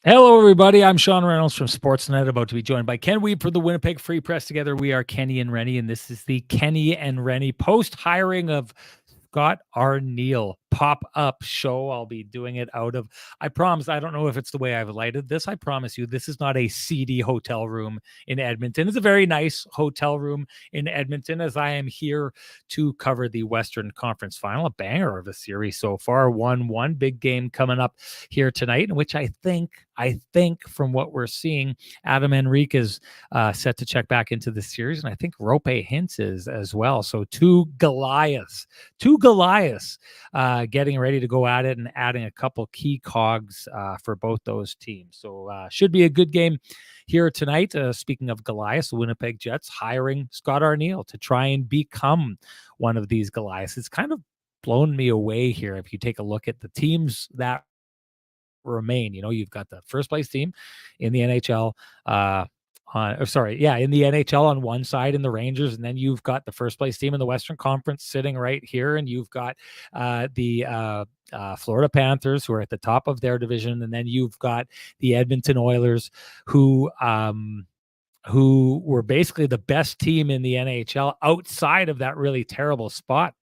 Hello, everybody. I'm Sean Reynolds from Sportsnet, about to be joined by Ken Wiebe for the Winnipeg Free Press. Together, we are Kenny and Renny, and this is the Kenny and Renny post-hiring of Scott Arniel pop-up show. I'll be doing it out of, I promise, I don't know if it's the way I've lighted this. I promise you, this is not a seedy hotel room in Edmonton. It's a very nice hotel room in Edmonton, as I am here to cover the Western Conference Final, a banger of a series so far. 1-1, big game coming up here tonight, in which I think from what we're seeing, Adam Henrique is set to check back into the series, and I think Rope Hintz is as well. So two Goliaths getting ready to go at it and adding a couple key cogs for both those teams. So should be a good game here tonight. Speaking of Goliaths, the Winnipeg Jets hiring Scott Arniel to try and become one of these Goliaths. It's kind of blown me away here. If you take a look at the teams that remain, you've got the first place team in the NHL, in the NHL on one side in the Rangers, and then you've got the first place team in the Western Conference sitting right here, and you've got the Florida Panthers, who are at the top of their division, and then you've got the Edmonton Oilers, who were basically the best team in the NHL outside of that really terrible spot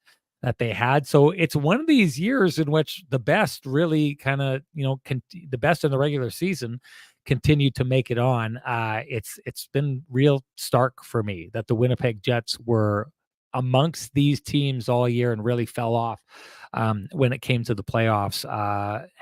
that they had. So it's one of these years in which the best really kind of, the best in the regular season continue to make it on. It's been real stark for me that the Winnipeg Jets were amongst these teams all year and really fell off when it came to the playoffs.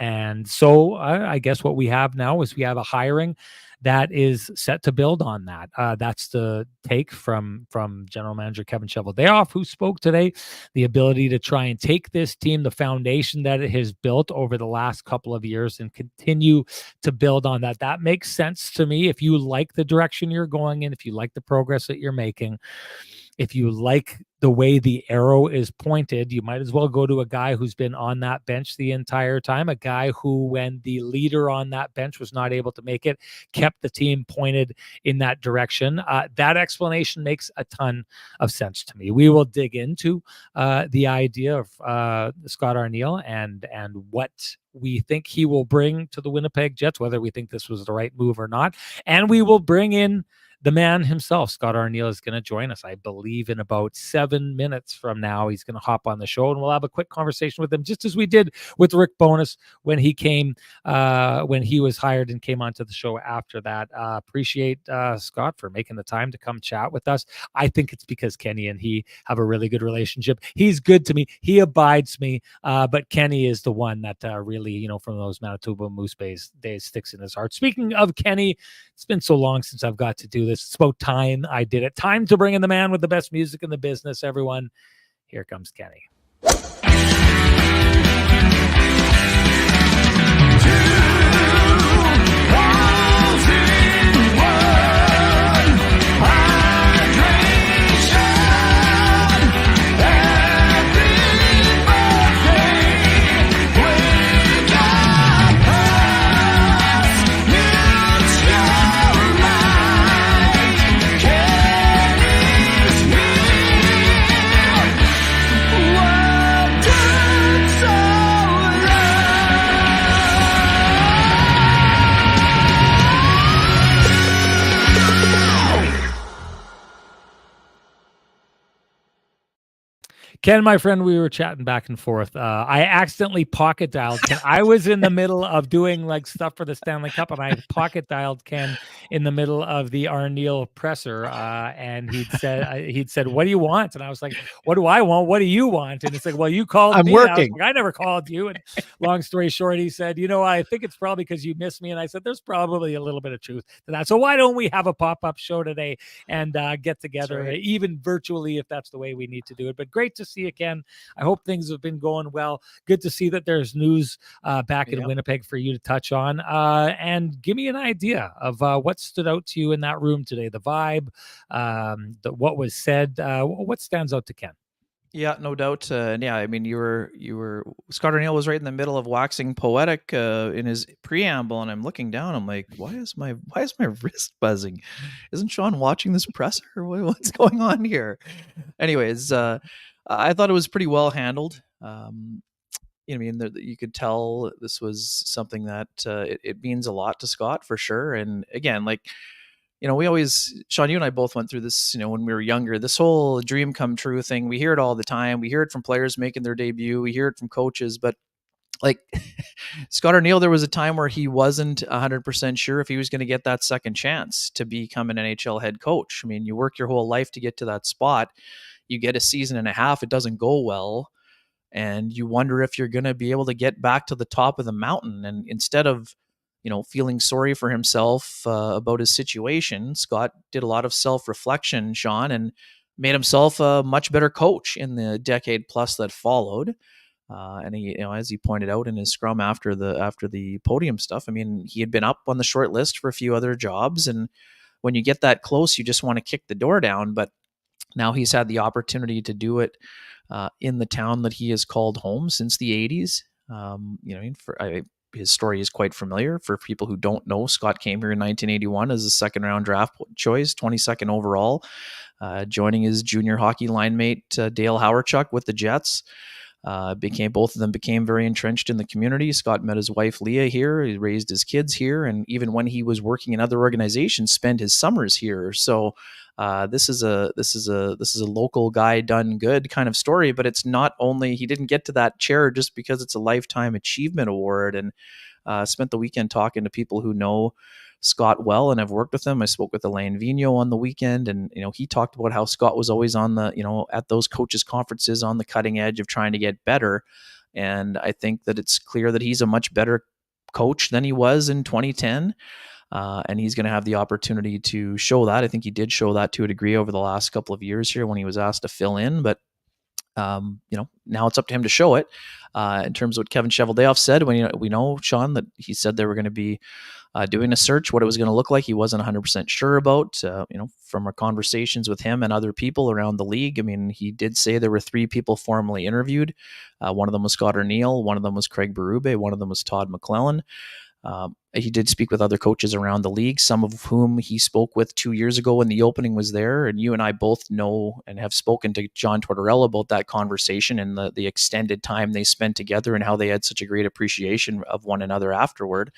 And so I guess what we have now is we have a hiring that is set to build on that. That's the take from General Manager Kevin Cheveldayoff, who spoke today. The ability to try and take this team, the foundation that it has built over the last couple of years, and continue to build on that. That makes sense to me. If you like the direction you're going in, if you like the progress that you're making, if you like the way the arrow is pointed, you might as well go to a guy who's been on that bench the entire time, a guy who, when the leader on that bench was not able to make it, kept the team pointed in that direction. That explanation makes a ton of sense to me. We will dig into the idea of Scott Arniel and what we think he will bring to the Winnipeg Jets, whether we think this was the right move or not. And we will bring in the man himself. Scott Arniel is going to join us, I believe, in about 7 minutes from now. He's going to hop on the show, and we'll have a quick conversation with him, just as we did with Rick Bowness when he came, when he was hired and came onto the show after that. Appreciate Scott for making the time to come chat with us. I think it's because Kenny and he have a really good relationship. He's good to me. He abides me. But Kenny is the one that really, from those Manitoba Moose days sticks in his heart. Speaking of Kenny, it's been so long since I've got to do this. It's about time I did it. Time to bring in the man with the best music in the business, everyone. Here comes Kenny. Ken, my friend, we were chatting back and forth. I accidentally pocket dialed Ken. I was in the middle of doing stuff for the Stanley Cup, and I pocket dialed Ken in the middle of the Arniel presser. And he'd said, "What do you want?" And I was like, "What do I want? What do you want?" And it's like, "Well, you called I'm me." working. I never called you. And long story short, he said, "I think it's probably because you miss me." And I said, "There's probably a little bit of truth to that. So why don't we have a pop-up show today and get together, right, even virtually, if that's the way we need to do it?" But great to see you, Ken. I hope things have been going well. Good to see that there's news back in Winnipeg for you to touch on. And give me an idea of what stood out to you in that room today, the vibe, what was said. What stands out to Ken? Yeah, no doubt. Yeah, I mean, you were Scott Arniel was right in the middle of waxing poetic in his preamble, and I'm looking down. I'm like, why is my wrist buzzing? Isn't Sean watching this presser? What's going on here? Anyways, I thought it was pretty well handled. I mean, you could tell this was something that it means a lot to Scott for sure. And again, like, we always, Sean, you and I both went through this, when we were younger, this whole dream come true thing. We hear it all the time. We hear it from players making their debut. We hear it from coaches, but like Scott Arniel, there was a time where he wasn't 100% sure if he was going to get that second chance to become an NHL head coach. I mean, you work your whole life to get to that spot. You get a season and a half, it doesn't go well, and you wonder if you're going to be able to get back to the top of the mountain. And instead of, feeling sorry for himself about his situation, Scott did a lot of self-reflection, Sean, and made himself a much better coach in the decade plus that followed. And he, as he pointed out in his scrum after the podium stuff, I mean, he had been up on the short list for a few other jobs, and when you get that close, you just want to kick the door down. But now he's had the opportunity to do it in the town that he has called home since the '80s. His story is quite familiar for people who don't know. Scott came here in 1981 as a second round draft choice, 22nd overall, joining his junior hockey line mate Dale Hawerchuk with the Jets. Both of them became very entrenched in the community. Scott met his wife Leah here. He raised his kids here, and even when he was working in other organizations, spent his summers here. So this is a local guy done good kind of story. But it's not only, he didn't get to that chair just because it's a lifetime achievement award. And spent the weekend talking to people who know Scott well and have worked with him. I spoke with Alain Vigneault on the weekend, and he talked about how Scott was always on the at those coaches conferences on the cutting edge of trying to get better. And I think that it's clear that he's a much better coach than he was in 2010. And he's going to have the opportunity to show that. I think he did show that to a degree over the last couple of years here when he was asked to fill in, but now it's up to him to show it. In terms of what Kevin Cheveldayoff said, when we know, Sean, that he said they were going to be doing a search, what it was going to look like, he wasn't 100% sure about. From our conversations with him and other people around the league, I mean, he did say there were 3 people formally interviewed. One of them was Scott Arniel, one of them was Craig Berube, one of them was Todd McClellan. He did speak with other coaches around the league, some of whom he spoke with 2 years ago when the opening was there. And you and I both know and have spoken to John Tortorella about that conversation and the extended time they spent together and how they had such a great appreciation of one another afterward.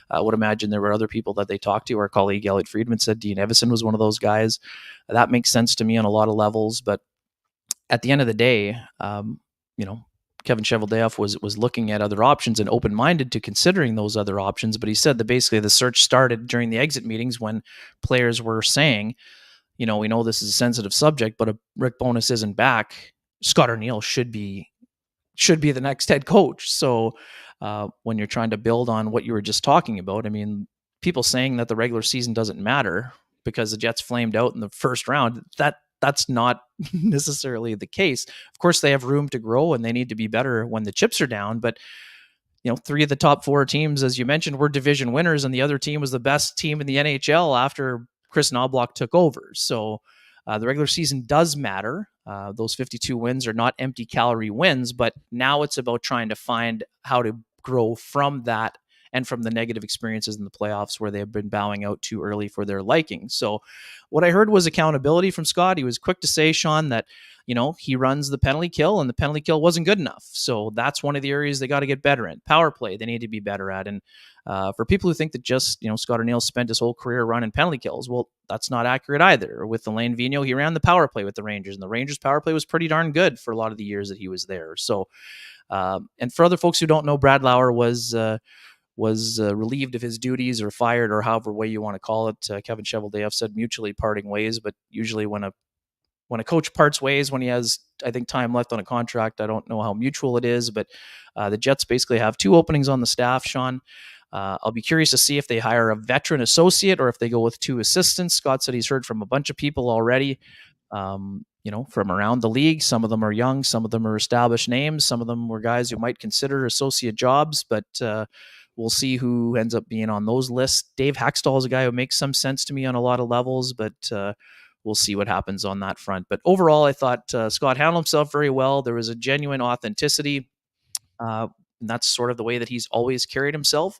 I would imagine there were other people that they talked to. Our colleague Elliot Friedman said Dean Evison was one of those guys. That makes sense to me on a lot of levels. But at the end of the day, Kevin Cheveldayoff was looking at other options and open-minded to considering those other options. But he said that basically the search started during the exit meetings when players were saying, we know this is a sensitive subject, but if Rick Bowness isn't back, Scott Arniel should be the next head coach. So when you're trying to build on what you were just talking about, I mean, people saying that the regular season doesn't matter because the Jets flamed out in the first round, that's not necessarily the case. Of course, they have room to grow and they need to be better when the chips are down. But 3 of the top 4 teams, as you mentioned, were division winners, and the other team was the best team in the NHL after Chris Knobloch took over. So the regular season does matter. Those 52 wins are not empty calorie wins, but now it's about trying to find how to grow from that and from the negative experiences in the playoffs where they have been bowing out too early for their liking. So what I heard was accountability from Scott. He was quick to say, Sean, that, he runs the penalty kill and the penalty kill wasn't good enough. So that's one of the areas they got to get better in. Power play, they need to be better at. And for people who think that just, Scott Arniel spent his whole career running penalty kills, well, that's not accurate either. With Alain Vigneault, he ran the power play with the Rangers, and the Rangers power play was pretty darn good for a lot of the years that he was there. So, and for other folks who don't know, Brad Lauer was relieved of his duties or fired or however way you want to call it. Kevin Cheveldayoff said mutually parting ways, but usually when a coach parts ways, when he has, I think, time left on a contract, I don't know how mutual it is, but the Jets basically have 2 openings on the staff, Sean. I'll be curious to see if they hire a veteran associate or if they go with 2 assistants. Scott said he's heard from a bunch of people already, from around the league. Some of them are young, some of them are established names, some of them were guys who might consider associate jobs, but we'll see who ends up being on those lists. Dave Haxtell is a guy who makes some sense to me on a lot of levels, but we'll see what happens on that front. But overall, I thought Scott handled himself very well. There was a genuine authenticity. And that's sort of the way that he's always carried himself.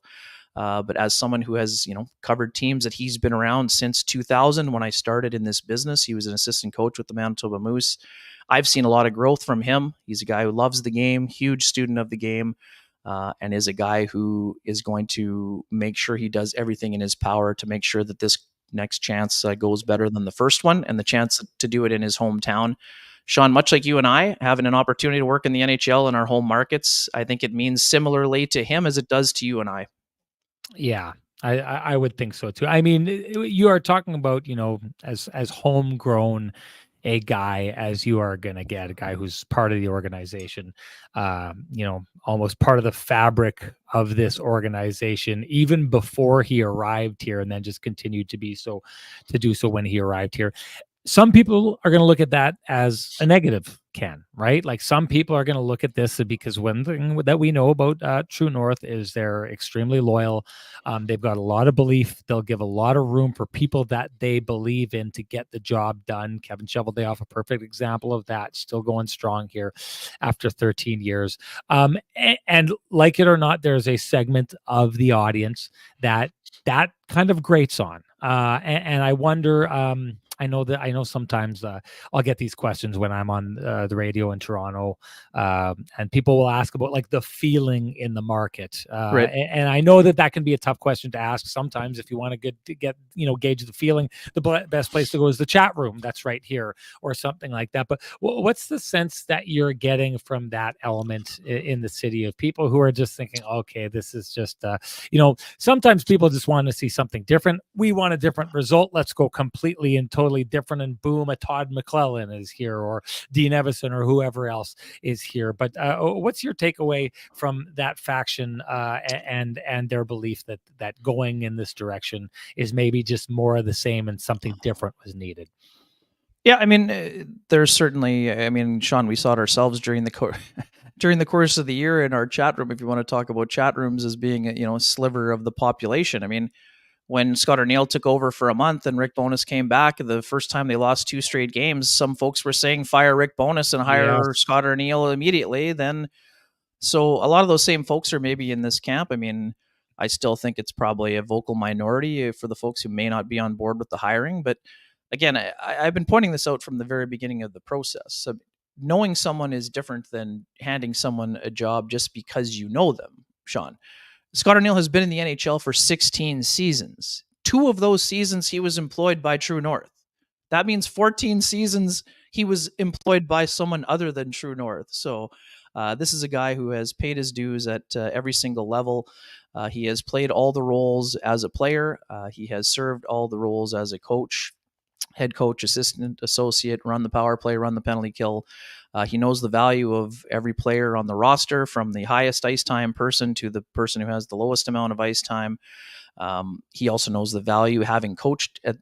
But as someone who has, covered teams that he's been around since 2000, when I started in this business, he was an assistant coach with the Manitoba Moose. I've seen a lot of growth from him. He's a guy who loves the game, huge student of the game, and is a guy who is going to make sure he does everything in his power to make sure that this next chance goes better than the first one, and the chance to do it in his hometown. Sean, much like you and I, having an opportunity to work in the NHL in our home markets, I think it means similarly to him as it does to you and I. Yeah, I would think so too. I mean, you are talking about, as homegrown a guy as you are going to get, a guy who's part of the organization, almost part of the fabric of this organization, even before he arrived here, and then just continued to be so, to do so when he arrived here. Some people are going to look at that as a negative, Ken, right? Like, some people are going to look at this because one thing that we know about True North is they're extremely loyal. They've got a lot of belief. They'll give a lot of room for people that they believe in to get the job done. Kevin Shoveldayoff, a perfect example of that, still going strong here after 13 years. And like it or not, there's a segment of the audience that kind of grates on. And I wonder, I know sometimes I'll get these questions when I'm on the radio in Toronto, and people will ask about like the feeling in the market. Right. And I know that can be a tough question to ask sometimes. If you want to get gauge the feeling, the best place to go is the chat room that's right here, or something like that. But what's the sense that you're getting from that element in the city, of people who are just thinking, okay, this is just, sometimes people just want to see something different. We want a different result. Let's go completely and totally different, and boom, a Todd McClellan is here, or Dean Evison, or whoever else is here. But what's your takeaway from that faction, and their belief that going in this direction is maybe just more of the same and something different was needed? Yeah, I mean, there's certainly. I mean, Sean, we saw it ourselves during the during the course of the year in our chat room. If you want to talk about chat rooms as being a sliver of the population, I mean, when Scott Arniel took over for a month and Rick Bowness came back, the first time they lost 2 straight games, some folks were saying fire Rick Bowness and hire Yes. Scott Arniel immediately. So a lot of those same folks are maybe in this camp. I mean, I still think it's probably a vocal minority for the folks who may not be on board with the hiring. But again, I've been pointing this out from the very beginning of the process. So knowing someone is different than handing someone a job just because you know them, Sean. Scott Arniel has been in the NHL for 16 seasons. 2 of those seasons he was employed by True North. That means 14 seasons he was employed by someone other than True North. So this is a guy who has paid his dues at every single level. He has played all the roles as a player. He has served all the roles as a coach, head coach, assistant, associate, run the power play, run the penalty kill. He knows the value of every player on the roster, from the highest ice time person to the person who has the lowest amount of ice time. He also knows the value, having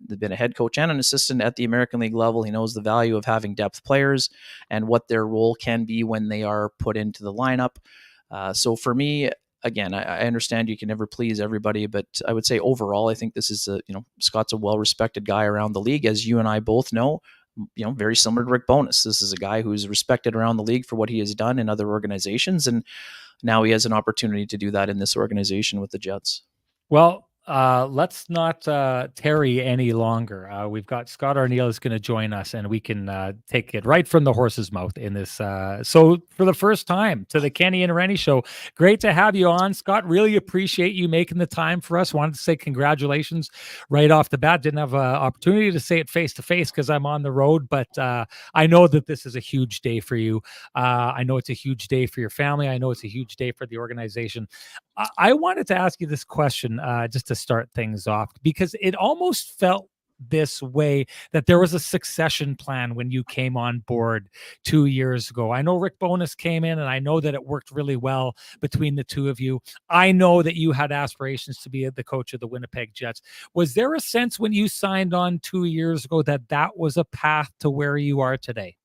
been a head coach and an assistant at the American League level. He knows the value of having depth players and what their role can be when they are put into the lineup. So for me, again, I understand you can never please everybody, but I would say overall, I think this is Scott's a well-respected guy around the league, as you and I both know. Very similar to Rick Bowness. This is a guy who's respected around the league for what he has done in other organizations, and now he has an opportunity to do that in this organization with the Jets. Well, let's not tarry any longer. We've got Scott Arniel is going to join us, and we can take it right from the horse's mouth in this. So, for the first time, to the Kenny and Renny Show, great to have you on, Scott. Really appreciate you making the time for us. Wanted to say congratulations right off the bat. Didn't have an opportunity to say it face to face because I'm on the road, but I know that this is a huge day for you. I know it's a huge day for your family. I know it's a huge day for the organization. I wanted to ask you this question just to start things off, because it almost felt this way, that there was a succession plan when you came on board 2 years ago. I know Rick Bowness came in, and I know that it worked really well between the two of you. I know that you had aspirations to be the coach of the Winnipeg Jets. Was there a sense when you signed on 2 years ago that that was a path to where you are today?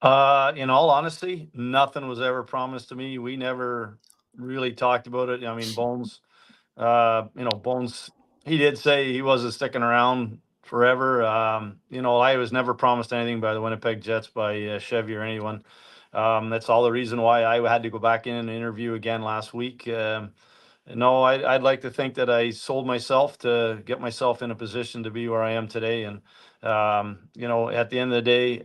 In all honesty, nothing was ever promised to me. We never really talked about it. I mean, Bones, he did say he wasn't sticking around forever. I was never promised anything by the Winnipeg Jets, by Chevy or anyone. That's all the reason why I had to go back in and interview again last week. no, I'd like to think that I sold myself to get myself in a position to be where I am today. And, at the end of the day,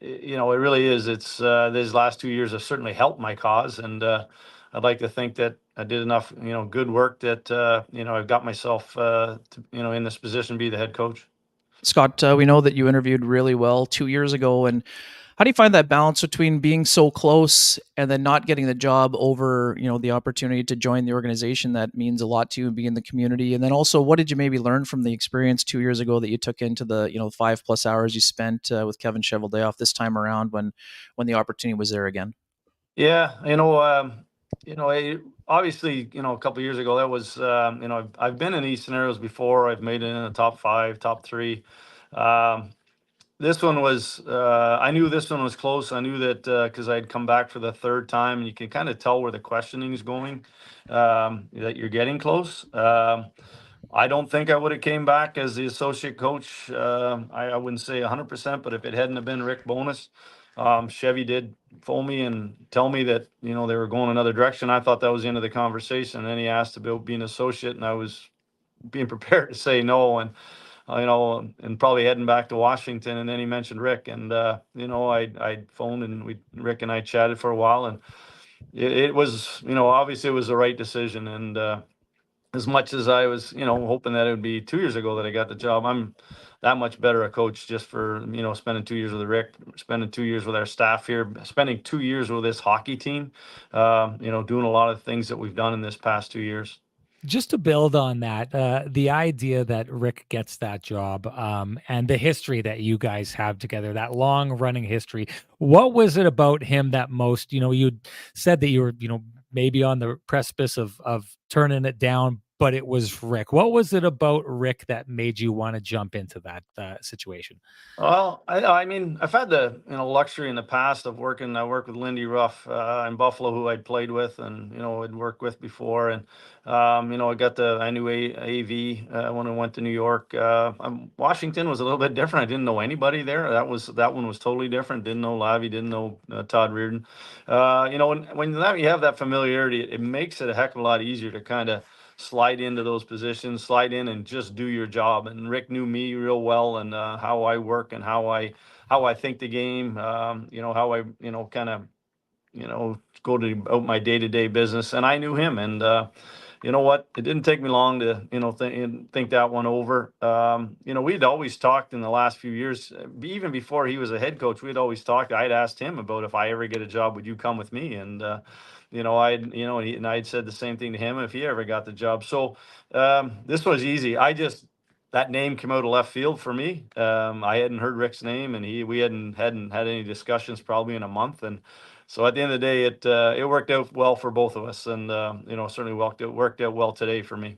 it really is. It's these last 2 years have certainly helped my cause. And I'd like to think that I did enough, good work that, I've got myself, in this position to be the head coach. Scott, we know that you interviewed really well 2 years ago, and how do you find that balance between being so close and then not getting the job over, the opportunity to join the organization that means a lot to you and be in the community? And then also, what did you maybe learn from the experience 2 years ago that you took into the, 5+ hours you spent with Kevin Cheveldayoff this time around when the opportunity was there again? Yeah, obviously, a couple of years ago, that was, I've been in these scenarios before. I've made it in the top five, top three. Um, this one was, I knew this one was close. I knew that because I'd come back for the third time, and you can kind of tell where the questioning is going, that you're getting close. I don't think I would have came back as the associate coach. I wouldn't say 100%, but if it hadn't have been Rick Bowness, Chevy did phone me and tell me that they were going another direction. I thought that was the end of the conversation. And then he asked about being an associate, and I was being prepared to say no, and and probably heading back to Washington. And then he mentioned Rick, and I phoned, and Rick and I chatted for a while, and it was obviously it was the right decision. And as much as I was, hoping that it would be 2 years ago that I got the job, I'm that much better a coach just for, spending 2 years with Rick, spending 2 years with our staff here, spending 2 years with this hockey team, doing a lot of things that we've done in this past 2 years. Just to build on that, the idea that Rick gets that job, and the history that you guys have together, that long running history, what was it about him that most, you said that you were, maybe on the precipice of turning it down, but it was Rick. What was it about Rick that made you want to jump into that situation? Well, I mean, I've had the luxury in the past of working. I worked with Lindy Ruff in Buffalo, who I'd played with, and had worked with before. And I knew AV when I went to New York. Washington was a little bit different. I didn't know anybody there. That one was totally different. Didn't know Lavi, didn't know Todd Reardon. When you have that familiarity, it makes it a heck of a lot easier to kind of slide into those positions, slide in and just do your job. And Rick knew me real well, and how I work and how I think the game, how I, kind of, go to about my day-to-day business. And I knew him. And you know what? It didn't take me long to, think that one over. We'd always talked in the last few years, even before he was a head coach, we'd always talked. I'd asked him about, if I ever get a job, would you come with me? And, I'd said the same thing to him if he ever got the job. So this was easy. That name came out of left field for me. I hadn't heard Rick's name, and we hadn't had any discussions probably in a month. And so at the end of the day, it worked out well for both of us, and certainly worked out well today for me.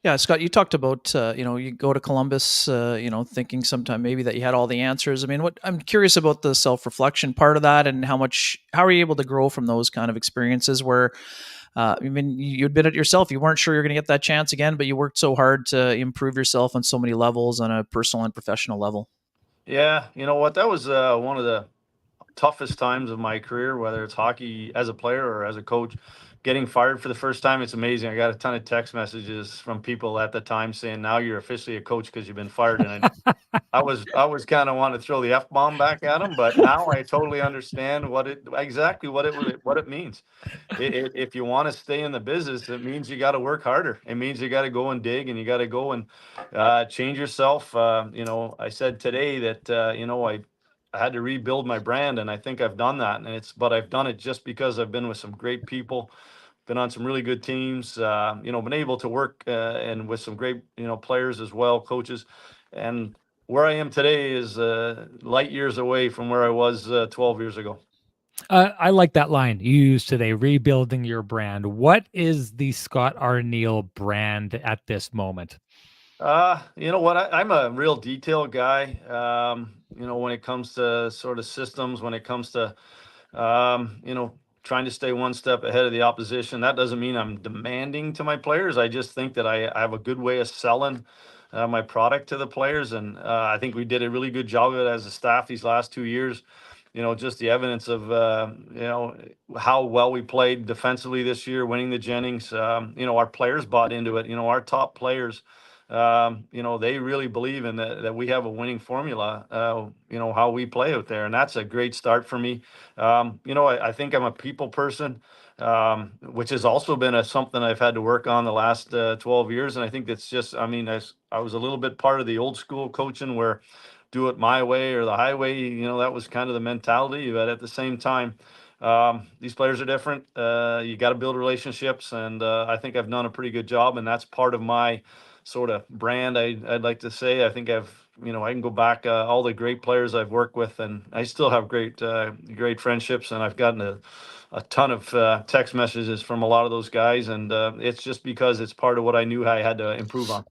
Yeah, Scott, you talked about, you go to Columbus, thinking sometime maybe that you had all the answers. I mean, I'm curious about the self-reflection part of that, and how are you able to grow from those kind of experiences where, you admit it yourself, you weren't sure you're going to get that chance again, but you worked so hard to improve yourself on so many levels on a personal and professional level. Yeah, you know what? That was one of the toughest times of my career, whether it's hockey as a player or as a coach. Getting fired for the first time, it's amazing. I got a ton of text messages from people at the time saying, "Now you're officially a coach because you've been fired." And I was kind of wanting to throw the F-bomb back at them, but now I totally understand what it means. If you want to stay in the business, it means you got to work harder. It means you got to go and dig, and you got to go and change yourself. I said today that I had to rebuild my brand, and I think I've done that. But I've done it just because I've been with some great people, been on some really good teams, been able to work and with some great, players as well, coaches. And where I am today is light years away from where I was 12 years ago. I like that line you used today, rebuilding your brand. What is the Scott Arniel brand at this moment? You know what? I'm a real detail guy. When it comes to sort of systems, when it comes to, trying to stay one step ahead of the opposition. That doesn't mean I'm demanding to my players. I just think that I have a good way of selling my product to the players. And I think we did a really good job of it as a staff these last 2 years. just the evidence of, how well we played defensively this year, winning the Jennings. Our players bought into it. Our top players, they really believe in that we have a winning formula, how we play out there. And that's a great start for me. I think I'm a people person, which has also been something I've had to work on the last 12 years. And I think that's just, I was a little bit part of the old school coaching where do it my way or the highway. That was kind of the mentality. But at the same time, these players are different. You got to build relationships. And I think I've done a pretty good job. And that's part of my sort of brand, I'd like to say. I think I can go back all the great players I've worked with, and I still have great friendships. And I've gotten a ton of text messages from a lot of those guys. And it's just because it's part of what I knew I had to improve on.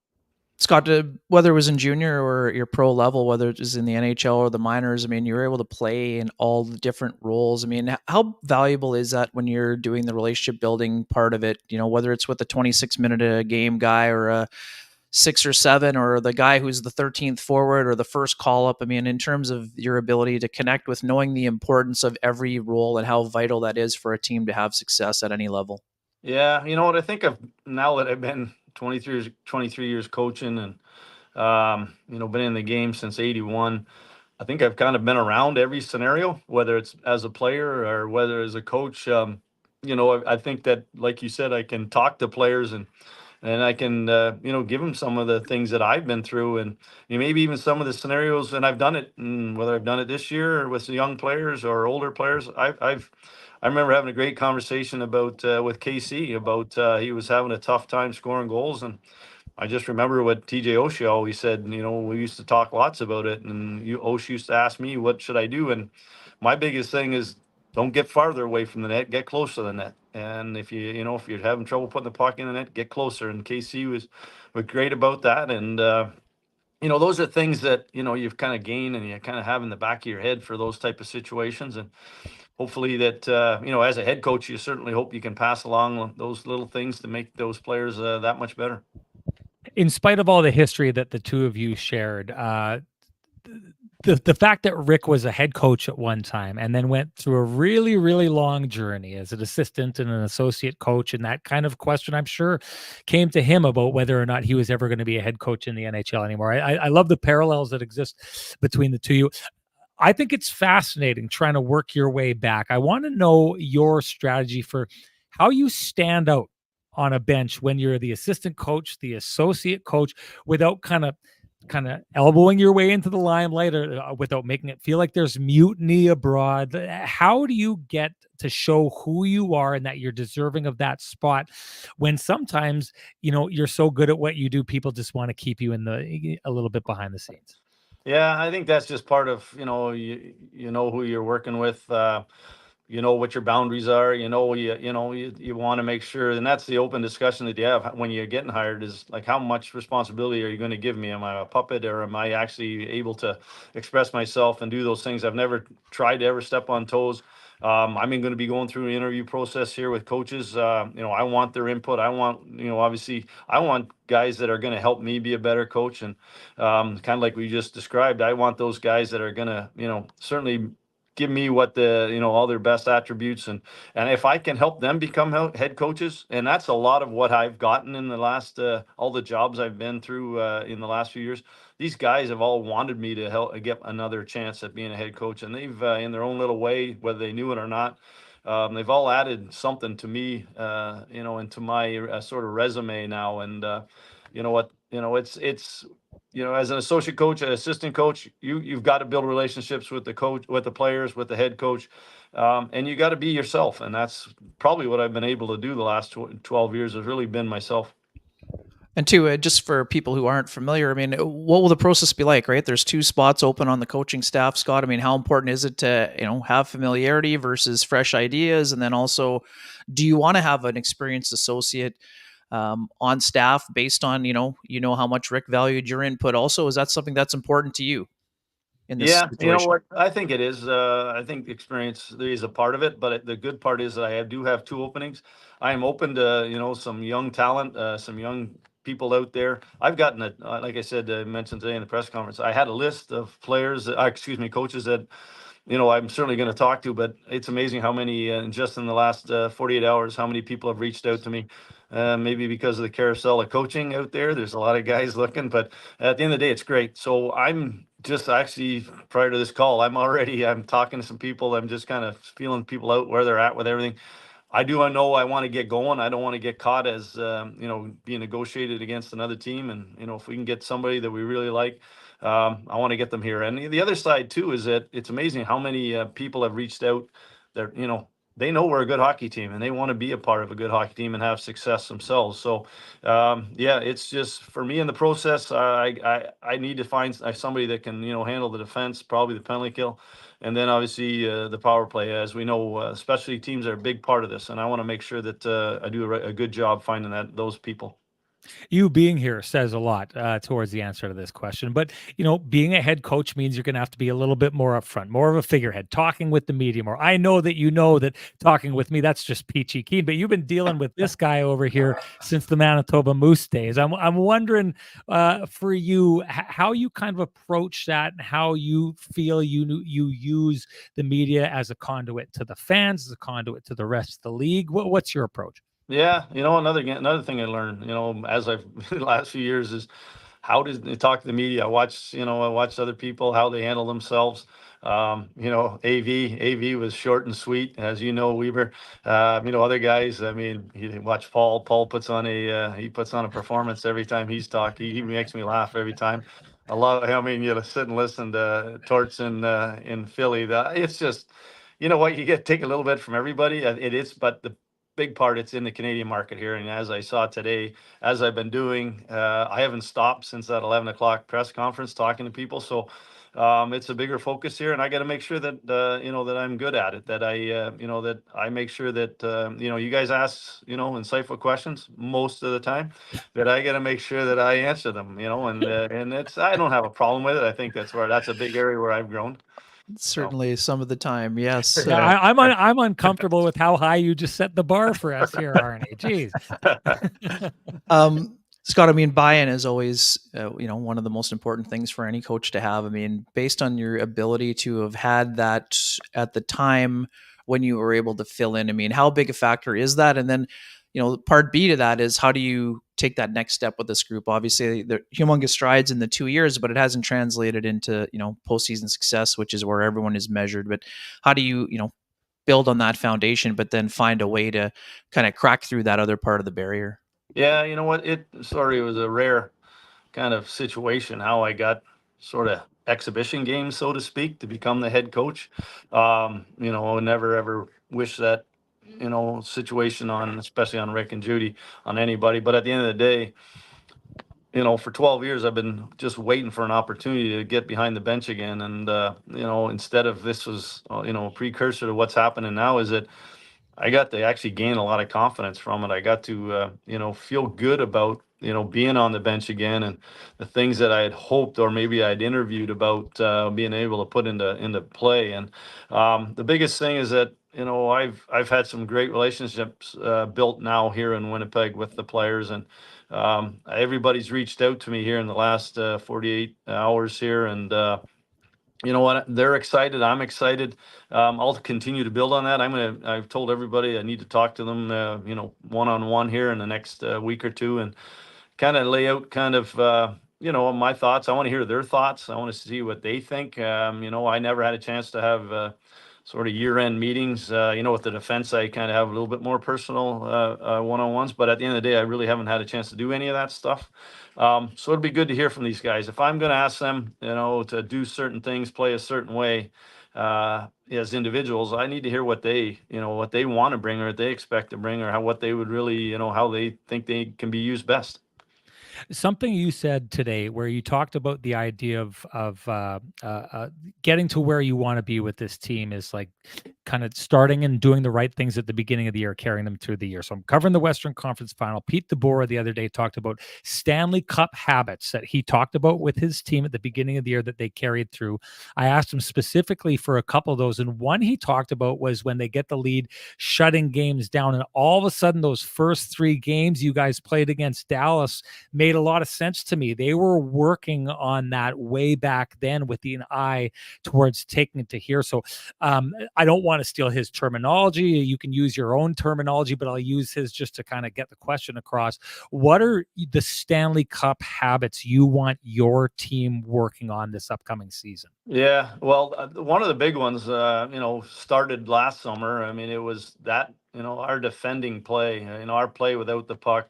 Scott, whether it was in junior or your pro level, whether it was in the NHL or the minors, you were able to play in all the different roles. How valuable is that when you're doing the relationship building part of it? Whether it's with a 26-minute a game guy or a 6 or 7, or the guy who's the 13th forward or the first call up. In terms of your ability to connect with, knowing the importance of every role and how vital that is for a team to have success at any level. Yeah, what I think of now that I've been 23 years coaching and been in the game since 81. I think I've kind of been around every scenario, whether it's as a player or whether as a coach. I think that, like you said, I can talk to players and I can give them some of the things that I've been through, and maybe even some of the scenarios. And I've done it, whether I've done it this year or with the young players or older players. I remember having a great conversation about with KC about he was having a tough time scoring goals, and I just remember what TJ Oshie always said. We used to talk lots about it, and Oshie used to ask me, "What should I do?" And my biggest thing is, don't get farther away from the net, get close to the net. And if if you're having trouble putting the puck in the net, get closer. And KC was great about that. And those are things that you've kind of gained and you kind of have in the back of your head for those type of situations. And hopefully that as a head coach, you certainly hope you can pass along those little things to make those players that much better. In spite of all the history that the two of you shared, the fact that Rick was a head coach at one time and then went through a really, really long journey as an assistant and an associate coach, and that kind of question, I'm sure, came to him about whether or not he was ever going to be a head coach in the NHL anymore. I love the parallels that exist between the two of you. I think it's fascinating trying to work your way back. I want to know your strategy for how you stand out on a bench when you're the assistant coach, the associate coach, without kind of elbowing your way into the limelight, or without making it feel like there's mutiny abroad. How do you get to show who you are and that you're deserving of that spot when sometimes, you're so good at what you do, people just want to keep you a little bit behind the scenes? Yeah, I think that's just part of, you know who you're working with. What your boundaries are. You want to make sure, and that's the open discussion that you have when you're getting hired, is like, how much responsibility are you going to give me? Am I a puppet, or am I actually able to express myself and do those things? I've never tried to ever step on toes. I'm going to be going through an interview process here with coaches. I want their input. I want, obviously, I want guys that are going to help me be a better coach. And kind of like we just described, I want those guys that are going to, certainly give me what all their best attributes, and if I can help them become head coaches. And that's a lot of what I've gotten in the last all the jobs I've been through in the last few years. These guys have all wanted me to help get another chance at being a head coach, and they've in their own little way, whether they knew it or not, they've all added something to me, into my sort of resume now. And it's as an associate coach, an assistant coach, you've got to build relationships with the coach, with the players, with the head coach, and you got to be yourself. And that's probably what I've been able to do the last 12 years, has really been myself. And two, just for people who aren't familiar, what will the process be like, right? There's 2 spots open on the coaching staff, Scott. How important is it to, have familiarity versus fresh ideas? And then also, do you want to have an experienced associate on staff based on, how much Rick valued your input? Also, is that something that's important to you in this situation? You know what? I think it is. I think experience is a part of it, but the good part is that I do have 2 openings. I am open to, some young talent, some young people out there. I've gotten it, like I said, I mentioned today in the press conference. I had a list of players, coaches that I'm certainly going to talk to, but it's amazing how many, just in the last 48 hours, how many people have reached out to me. Maybe because of the carousel of coaching out there, there's a lot of guys looking, but at the end of the day, it's great. So I'm just actually, prior to this call, I'm talking to some people. I'm just kind of feeling people out where they're at with everything. I know I want to get going. I don't want to get caught as, being negotiated against another team. And, if we can get somebody that we really like, I want to get them here. And the other side too, is that it's amazing how many people have reached out that, they know we're a good hockey team and they want to be a part of a good hockey team and have success themselves. So, it's just for me in the process, I need to find somebody that can, handle the defense, probably the penalty kill. And then obviously the power play, as we know, specialty teams are a big part of this. And I want to make sure that I do a good job finding those people. You being here says a lot towards the answer to this question. But, being a head coach means you're going to have to be a little bit more upfront, more of a figurehead, talking with the media more. I know that talking with me, that's just peachy keen, but you've been dealing with this guy over here since the Manitoba Moose days. I'm wondering for you, how you kind of approach that and how you feel you use the media as a conduit to the fans, as a conduit to the rest of the league. What's your approach? Yeah, another thing I learned, as I've the last few years is how does they talk to the media. I watch other people how they handle themselves. AV was short and sweet, as you know, Weber. Other guys. I mean, you watch Paul. Paul puts on a performance every time he's talking. He makes me laugh every time. Sit and listen to Torts in Philly. It's just, you take a little bit from everybody. It is, but the big part, it's in the Canadian market here. And as I saw today, as I've been doing, I haven't stopped since that 11 o'clock press conference talking to people. So it's a bigger focus here, and I got to make sure that that I'm good at it. That that I make sure that you guys ask insightful questions most of the time. That I got to make sure that I answer them. And I don't have a problem with it. I think that's a big area where I've grown. Certainly, some of the time, yes. Yeah, I'm uncomfortable with how high you just set the bar for us here, Arnie. Jeez. Scott, I mean, buy-in is always, one of the most important things for any coach to have. I mean, based on your ability to have had that at the time when you were able to fill in, I mean, how big a factor is that? And then, part B to that is, how do you take that next step with this group? Obviously, they're humongous strides in the 2 years, but it hasn't translated into, postseason success, which is where everyone is measured. But how do you, build on that foundation, but then find a way to kind of crack through that other part of the barrier? Yeah, you know what? It was a rare kind of situation how I got sort of exhibition games, so to speak, to become the head coach. Never ever wish that, situation on, especially on Rick and Judy, on anybody. But at the end of the day, for 12 years, I've been just waiting for an opportunity to get behind the bench again. And, instead of this was, a precursor to what's happening now, is that I got to actually gain a lot of confidence from it. I got to, feel good about, being on the bench again, and the things that I had hoped, or maybe I'd interviewed about, being able to put into play. And the biggest thing is that, I've had some great relationships built now here in Winnipeg with the players, and everybody's reached out to me here in the last 48 hours here, and you know what? They're excited. I'm excited. I'll continue to build on that. I've told everybody I need to talk to them, one-on-one here in the next week or two, and kind of lay out my thoughts. I want to hear their thoughts. I want to see what they think. I never had a chance to have sort of year-end meetings. With the defense, I kind of have a little bit more personal one-on-ones. But at the end of the day, I really haven't had a chance to do any of that stuff. So it'd be good to hear from these guys. If I'm going to ask them, to do certain things, play a certain way, as individuals, I need to hear what they want to bring, or what they expect to bring, or what they would really, how they think they can be used best. Something you said today, where you talked about the idea of getting to where you want to be with this team, is like kind of starting and doing the right things at the beginning of the year, carrying them through the year. So I'm covering the Western Conference Final. Pete DeBoer the other day talked about Stanley Cup habits that he talked about with his team at the beginning of the year that they carried through. I asked him specifically for a couple of those, and one he talked about was when they get the lead, shutting games down. And all of a sudden, those first 3 games you guys played against Dallas made a lot of sense to me. They were working on that way back then with an eye towards taking it to here. So I don't want to steal his terminology. You can use your own terminology, but I'll use his just to kind of get the question across. What are the Stanley Cup habits you want your team working on this upcoming season? Yeah, well, one of the big ones, started last summer. I mean, it was that, our defending play, our play without the puck,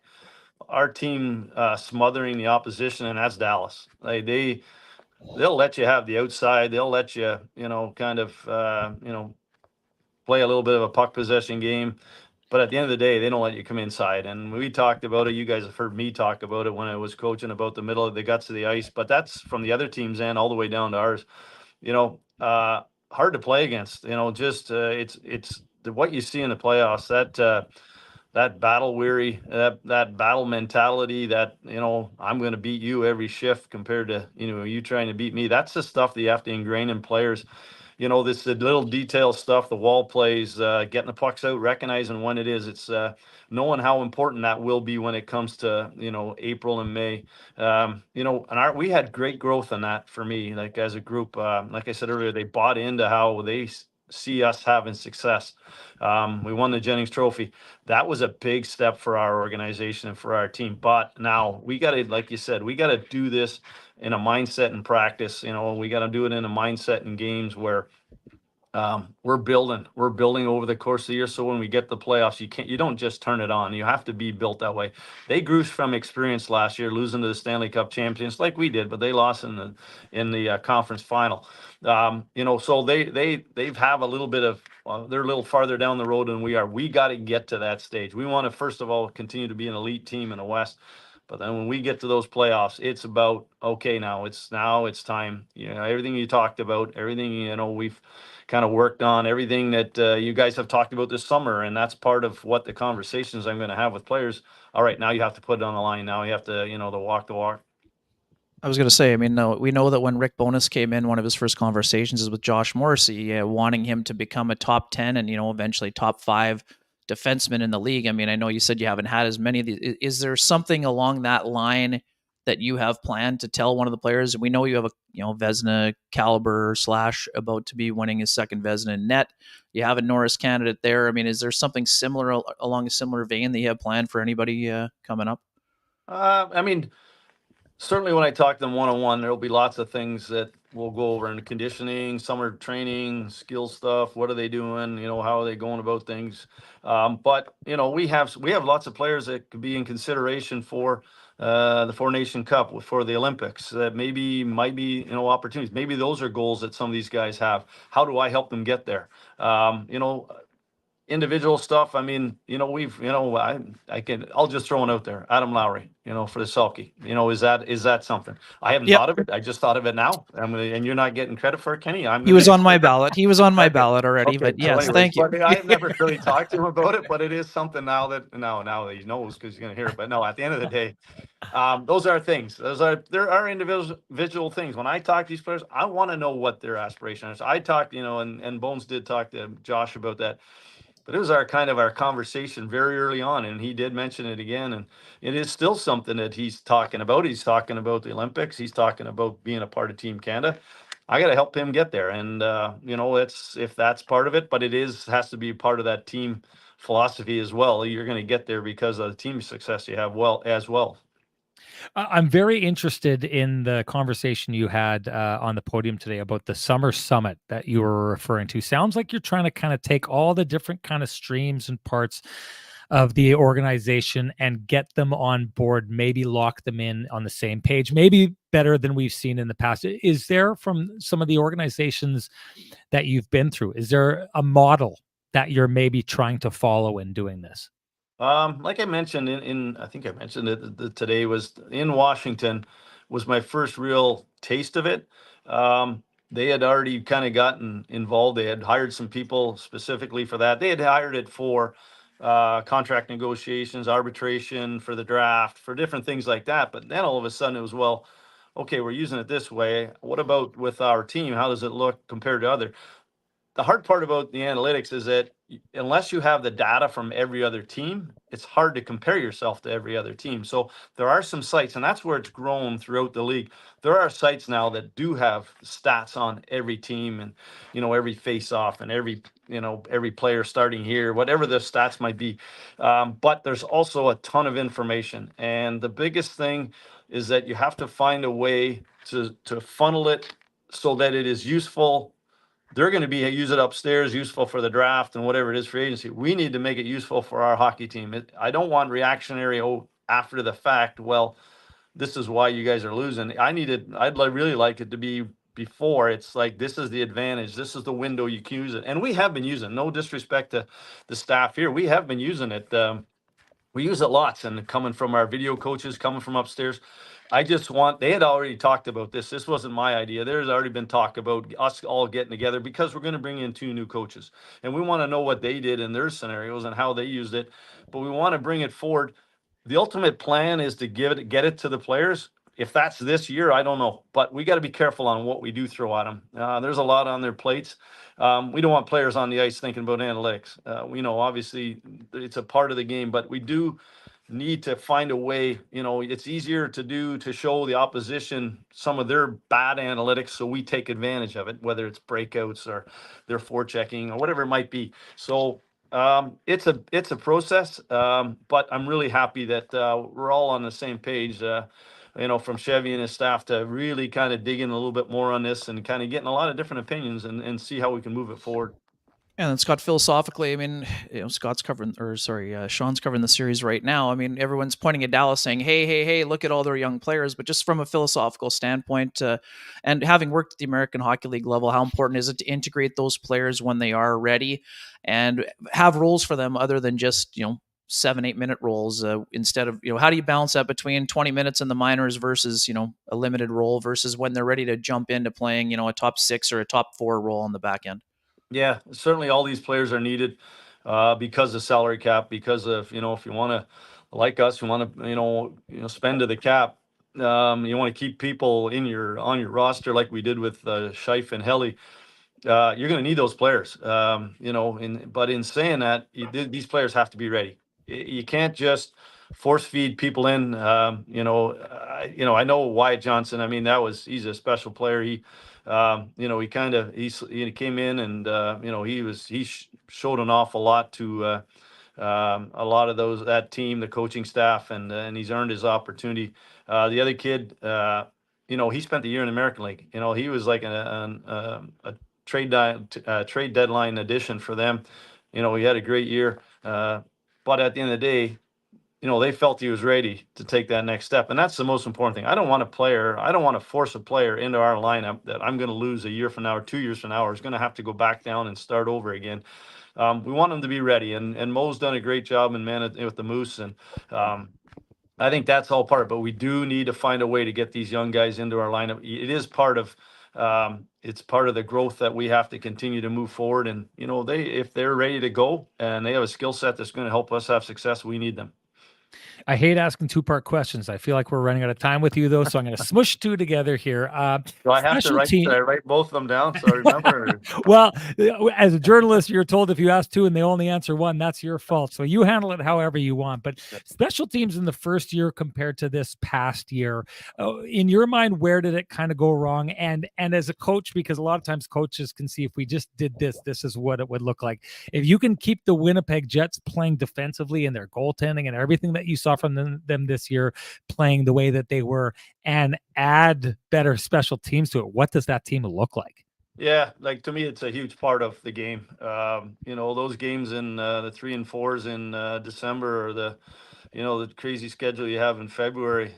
our team smothering the opposition, and that's Dallas. They'll let you have the outside. They'll let you, kind of, play a little bit of a puck possession game. But at the end of the day, they don't let you come inside. And we talked about it. You guys have heard me talk about it when I was coaching about the middle of the guts of the ice. But that's from the other team's end all the way down to ours. Hard to play against. It's what you see in the playoffs. That battle weary, that battle mentality, that I'm going to beat you every shift compared to you trying to beat me. That's the stuff that you have to ingrain in players. This the little detail stuff, the wall plays, getting the pucks out, recognizing when it is. It's knowing how important that will be when it comes to April and May. And we had great growth in that for me. Like as a group, like I said earlier, they bought into how they see us having success. We won the Jennings Trophy. That was a big step for our organization and for our team. But now we got to, like you said, we got to do this in a mindset and practice. We got to do it in a mindset in games where we're building over the course of the year. So when we get the playoffs, you don't just turn it on. You have to be built that way. They grew from experience last year, losing to the Stanley Cup champions like we did, but they lost in the conference final. So they've have a little bit of, they're a little farther down the road than we are. We got to get to that stage. We want to, first of all, continue to be an elite team in the West. But then when we get to those playoffs, it's about, okay, now it's time. Everything you talked about, everything, we've kind of worked on, everything that you guys have talked about this summer. And that's part of what the conversations I'm going to have with players. All right, now you have to put it on the line. Now you have to, the walk. I was going to say, I mean, we know that when Rick Bowness came in, one of his first conversations is with Josh Morrissey, wanting him to become a top 10 and, eventually top 5 defenseman in the league. I mean, I know you said you haven't had as many of these. Is there something along that line that you have planned to tell one of the players? We know you have a Vezina caliber / about to be winning his second Vezina in net. You have a Norris candidate there. I mean, is there something similar along a similar vein that you have planned for anybody coming up? I mean, certainly when I talk to them one-on-one, there'll be lots of things that we'll go over in the conditioning, summer training, skill stuff. What are they doing? How are they going about things? But we have lots of players that could be in consideration for the Four Nation Cup, for the Olympics, that might be opportunities. Maybe those are goals that some of these guys have. How do I help them get there? Individual stuff. I mean, I'll just throw one out there. Adam Lowry, for the Selke. Is that something? I haven't thought of it. I just thought of it now. And you're not getting credit for it, Kenny. He was on my ballot. He was on my ballot already. Okay, but yes, thank you. I've never really talked to him about it, but it is something now that he knows because he's going to hear it. But no, at the end of the day, those are things. There are individual things. When I talk to these players, I want to know what their aspiration is. I talked, and Bones did talk to Josh about that. But it was our conversation very early on, and he did mention it again, and it is still something that he's talking about. He's talking about the Olympics. He's talking about being a part of Team Canada. I got to help him get there, and if that's part of it, but it has to be part of that team philosophy as well. You're going to get there because of the team success you have as well. I'm very interested in the conversation you had on the podium today about the summer summit that you were referring to. Sounds like you're trying to kind of take all the different kind of streams and parts of the organization and get them on board, maybe lock them in on the same page, maybe better than we've seen in the past. Is there, from some of the organizations that you've been through, is there a model that you're maybe trying to follow in doing this? Like I mentioned I think I mentioned it today, was in Washington, was my first real taste of it. they had already kind of gotten involved. They had hired some people specifically for that. They had hired it for contract negotiations, arbitration, for the draft, for different things like that. But then all of a sudden it was, well, okay, we're using it this way. What about with our team? How does it look compared to other? The hard part about the analytics is that unless you have the data from every other team, it's hard to compare yourself to every other team. So there are some sites, and that's where it's grown throughout the league. There are sites now that do have stats on every team and, every face-off and every player starting here, whatever the stats might be. But there's also a ton of information. And the biggest thing is that you have to find a way to funnel it so that it is useful. They're going to use it upstairs, useful for the draft and whatever it is for agency. We need to make it useful for our hockey team. I don't want reactionary, after the fact, well, this is why you guys are losing. Really like it to be before. It's like, this is the advantage. This is the window you can use it. And we have been using, no disrespect to the staff here. We have been using it. We use it lots, and coming from our video coaches, coming from upstairs. They had already talked about this. This wasn't my idea. There's already been talk about us all getting together because we're going to bring in 2 new coaches, and we want to know what they did in their scenarios and how they used it, but we want to bring it forward. The ultimate plan is to get it to the players. If that's this year, I don't know, but we got to be careful on what we do throw at them. There's a lot on their plates. We don't want players on the ice thinking about analytics. We know obviously it's a part of the game, but we do need to find a way. It's easier to show the opposition some of their bad analytics, so we take advantage of it, whether it's breakouts or their forechecking or whatever it might be. So it's a process, but I'm really happy that we're all on the same page. From Chevy and his staff to really kind of dig in a little bit more on this and kind of getting a lot of different opinions and see how we can move it forward. And then Scott, philosophically, I mean, Sean's covering the series right now. I mean, everyone's pointing at Dallas saying, hey, look at all their young players. But just from a philosophical standpoint, and having worked at the American Hockey League level, how important is it to integrate those players when they are ready and have roles for them other than just, 7-8 minute roles, instead of, how do you balance that between 20 minutes in the minors versus, a limited role versus when they're ready to jump into playing, a top 6 or a top 4 role on the back end? Yeah, certainly all these players are needed because of salary cap, because of, if you want to, like us, you want to, spend to the cap. You want to keep people on your roster like we did with Scheif and Helly. You're going to need those players, but in saying that, these players have to be ready. You can't just force feed people in. I know Wyatt Johnson. I mean, he's a special player. He he came in and he showed an awful lot to a lot of that team, the coaching staff, and he's earned his opportunity. The other kid, he spent the year in the American League. He was like a trade deadline addition for them. He had a great year, but at the end of the day, they felt he was ready to take that next step. And that's the most important thing. I don't want to force a player into our lineup that I'm going to lose a year from now or 2 years from now, or is going to have to go back down and start over again. We want them to be ready. And Mo's done a great job with the Moose. And I think that's all part of it. But we do need to find a way to get these young guys into our lineup. It is part of it's part of the growth that we have to continue to move forward. And, if they're ready to go and they have a skill set that's going to help us have success, we need them. I hate asking 2-part questions. I feel like we're running out of time with you, though, so I'm going to smush 2 together here. Do I have to write both of them down so I remember? Well, as a journalist, you're told if you ask 2 and they only answer 1, that's your fault. So you handle it however you want. But special teams in the first year compared to this past year, in your mind, where did it kind of go wrong? And as a coach, because a lot of times coaches can see if we just did this is what it would look like. If you can keep the Winnipeg Jets playing defensively and their goaltending and everything that you saw from them this year playing the way that they were and add better special teams to it, what does that team look like? Yeah, like to me, it's a huge part of the game. Those games in the 3 and 4s in December, or the crazy schedule you have in February.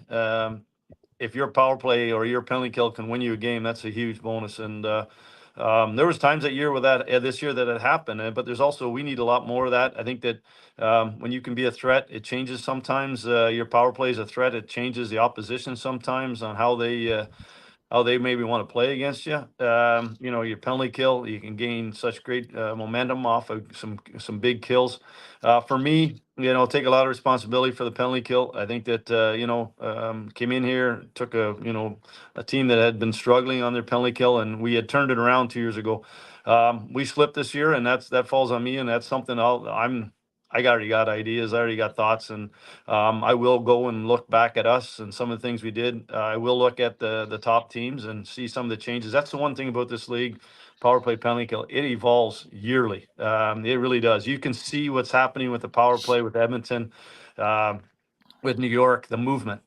If your power play or your penalty kill can win you a game, that's a huge bonus. And there was times this year that it happened, but there's also, we need a lot more of that. I think that when you can be a threat, it changes sometimes. Your power play is a threat. It changes the opposition sometimes on how they how they maybe want to play against you. Your penalty kill, you can gain such great momentum off of some big kills. For me, take a lot of responsibility for the penalty kill. I think that came in here, took a team that had been struggling on their penalty kill, and we had turned it around 2 years ago. We slipped this year, and that falls on me, and that's something I already got ideas, I already got thoughts, and I will go and look back at us and some of the things we did. I will look at the top teams and see some of the changes. That's the one thing about this league, power play, penalty kill. It evolves yearly. It really does. You can see what's happening with the power play with Edmonton. With New York, the movement.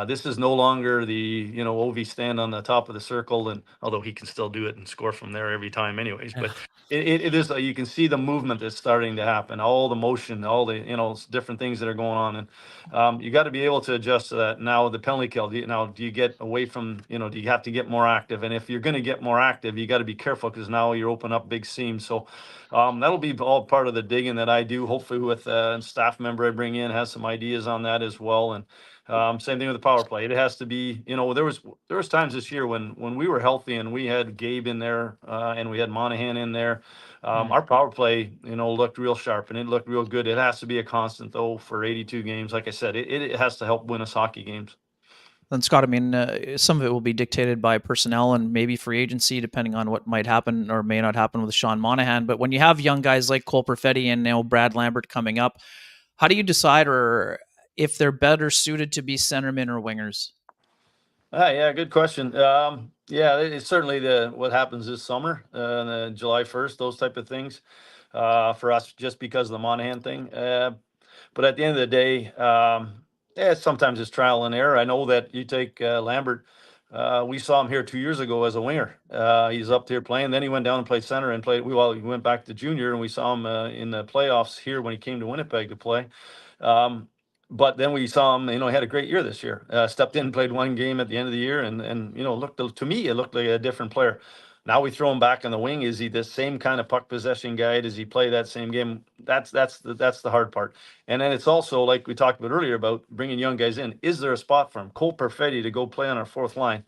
This is no longer the Ovi stand on the top of the circle, and although he can still do it and score from there every time, anyways. But it is you can see the movement that's starting to happen, all the motion, all the different things that are going on, and you got to be able to adjust to that. Now the penalty kill. Do you get away from do you have to get more active? And if you're going to get more active, you got to be careful because now you're opening up big seams. So that'll be all part of the digging that I do. Hopefully, with a staff member I bring in has some ideas on that as well. And same thing with the power play. It has to be, there was times this year when we were healthy and we had Gabe in there and we had Monahan in there. Our power play, looked real sharp and it looked real good. It has to be a constant though for 82 games. Like I said, it has to help win us hockey games. Then Scott, I mean, some of it will be dictated by personnel and maybe free agency, depending on what might happen or may not happen with Sean Monahan. But when you have young guys like Cole Perfetti and now Brad Lambert coming up, how do you decide or if they're better suited to be centermen or wingers? Yeah, good question. It's certainly what happens this summer, July 1st, those type of things for us, just because of the Monahan thing. But at the end of the day, sometimes it's trial and error. I know that you take Lambert. We saw him here 2 years ago as a winger. He's up here playing. Then he went down and played center and played. He went back to junior, and we saw him in the playoffs here when he came to Winnipeg to play. But then we saw him, he had a great year this year. Stepped in, played one game at the end of the year, and looked to me, it looked like a different player. Now we throw him back on the wing. Is he the same kind of puck possession guy? Does he play that same game? That's the hard part. And then it's also like we talked about earlier about bringing young guys in. Is there a spot for him? Cole Perfetti to go play on our fourth line.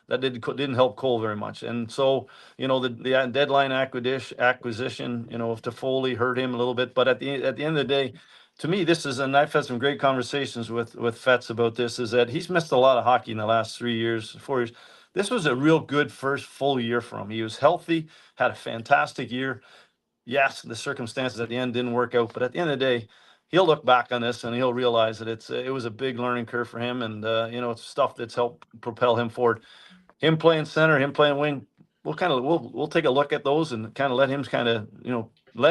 That didn't help Cole very much. And so, the deadline acquisition, if Toffoli hurt him a little bit. But at the end of the day, to me, this is, and I've had some great conversations with Fetz about this, is that he's missed a lot of hockey in the last 4 years. This was a real good first full year for him. He was healthy, had a fantastic year. Yes, the circumstances at the end didn't work out, but at the end of the day, he'll look back on this and he'll realize that it was a big learning curve for him, and it's stuff that's helped propel him forward. Him playing center, him playing wing, we'll take a look at those and kind of let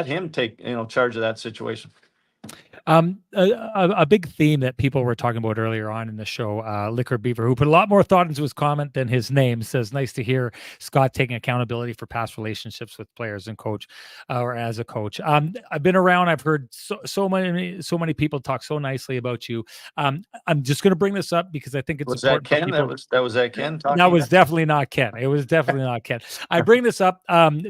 him take charge of that situation. A big theme that people were talking about earlier on in the show, Liquor Beaver, who put a lot more thought into his comment than his name, says, nice to hear Scott taking accountability for past relationships with players and coach, or as a coach. I've been around. I've heard so many people talk so nicely about you. I'm just going to bring this up because I think it's important. That Ken? That was Ken talking? That was definitely not Ken. It was definitely not Ken. I bring this up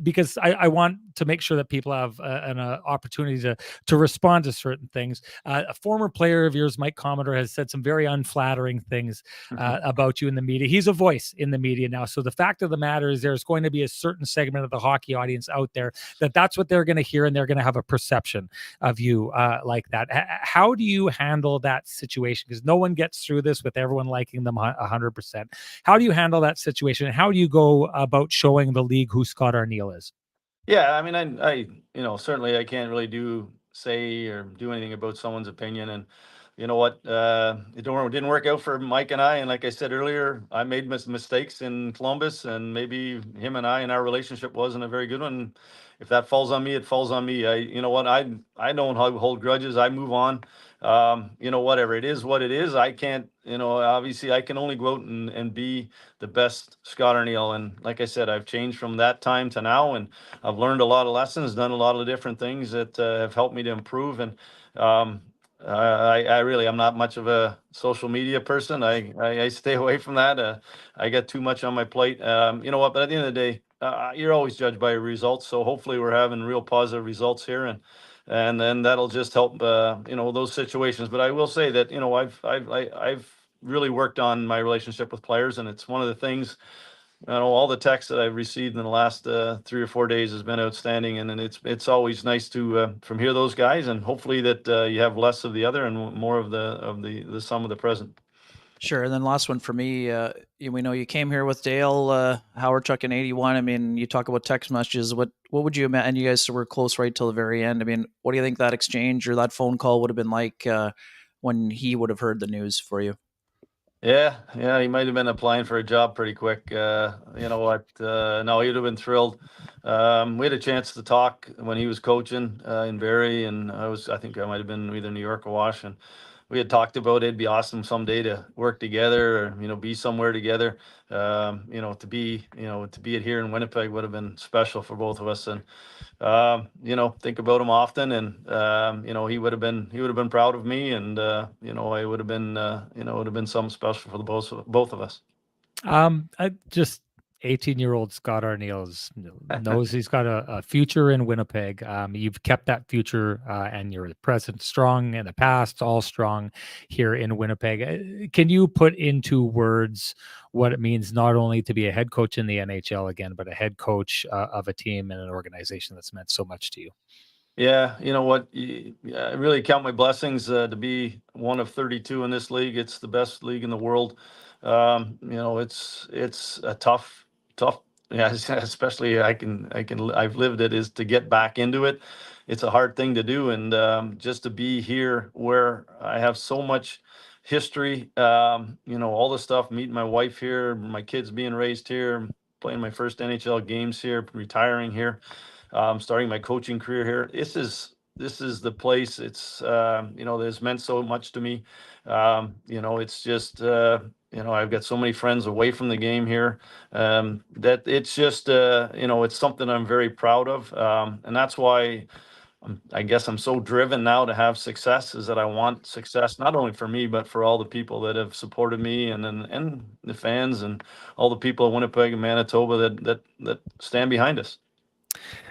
because I want to make sure that people have an opportunity to respond to certain things. A former player of yours, Mike Commodore, has said some very unflattering things about you in the media. He's a voice in the media now. So the fact of the matter is there's going to be a certain segment of the hockey audience out there that's what they're going to hear, and they're going to have a perception of you like that. How do you handle that situation? Because no one gets through this with everyone liking them 100%. How do you handle that situation? And how do you go about showing the league who Scott Arniel is? Yeah, I mean, I certainly I can't really say or do anything about someone's opinion, and you know what, it didn't work out for Mike and I, and like I said earlier, I made mistakes in Columbus, and maybe him and our relationship wasn't a very good one. If that falls on me, it falls on me. I don't hold grudges. I move on. Whatever it is, what it is. I can't, obviously I can only go out and be the best Scott Arniel. And like I said, I've changed from that time to now, and I've learned a lot of lessons, done a lot of different things that have helped me to improve. And I'm not much of a social media person. I stay away from that. I get too much on my plate. You know what? But at the end of the day, you're always judged by your results. So hopefully we're having real positive results here, and then that'll just help those situations. But I will say that I've really worked on my relationship with players, and it's one of the things all the texts that I've received in the last 3 or 4 days has been outstanding, and it's always nice to from hear those guys, and hopefully that you have less of the other and more of the sum of the present. Sure. And then last one for me, we know you came here with Dale, Howard Chuck in 81. I mean, you talk about text messages. What would you imagine? You guys were close right till the very end. I mean, what do you think that exchange or that phone call would have been like when he would have heard the news for you? Yeah, he might have been applying for a job pretty quick. You know what? No, he'd have been thrilled. We had a chance to talk when he was coaching in Barrie, and I think I might have been either New York or Washington. We had talked about it'd be awesome someday to work together, or be somewhere together. To be it here in Winnipeg would have been special for both of us, and think about him often, and he would have been proud of me, and I would have been it would have been something special for the both of us. I just 18-year-old Scott Arniel knows he's got a future in Winnipeg. You've kept that future, and your present strong, and the past all strong here in Winnipeg. Can you put into words what it means not only to be a head coach in the NHL again, but a head coach of a team and an organization that's meant so much to you? Yeah, you know what? I really count my blessings to be one of 32 in this league. It's the best league in the world. It's a tough. Yeah, especially I've lived it, is to get back into it. It's a hard thing to do, and just to be here where I have so much history. All the stuff. Meeting my wife here, my kids being raised here, playing my first NHL games here, retiring here. Starting my coaching career here. This is the place. It's there's meant so much to me. It's just I've got so many friends away from the game here, that it's just it's something I'm very proud of, and that's why I guess I'm so driven now to have success. Is that I want success not only for me but for all the people that have supported me, and the fans, and all the people in Winnipeg and Manitoba that stand behind us.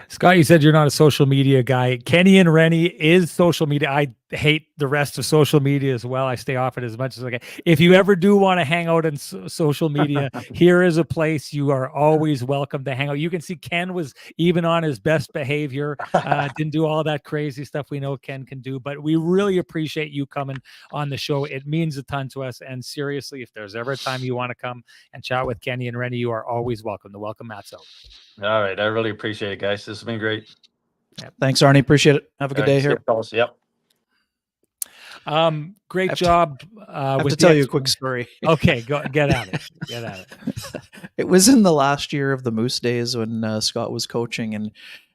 Scott, you said you're not a social media guy. Kenny and Renny is social media. I hate the rest of social media as well. I stay off it as much as I can. If you ever do want to hang out on social media, here is a place you are always welcome to hang out. You can see Ken was even on his best behavior, didn't do all that crazy stuff we know Ken can do, but we really appreciate you coming on the show. It means a ton to us. And seriously, if there's ever a time you want to come and chat with Kenny and Renny, you are always welcome. The welcome mat's out. All right. I really appreciate it, guys. This has been great. Yep. Thanks, Arnie. Appreciate it. Have a good day here. Yep. Great job. I have to tell you a quick story. Okay, get at it. It was in the last year of the Moose days when Scott was coaching, and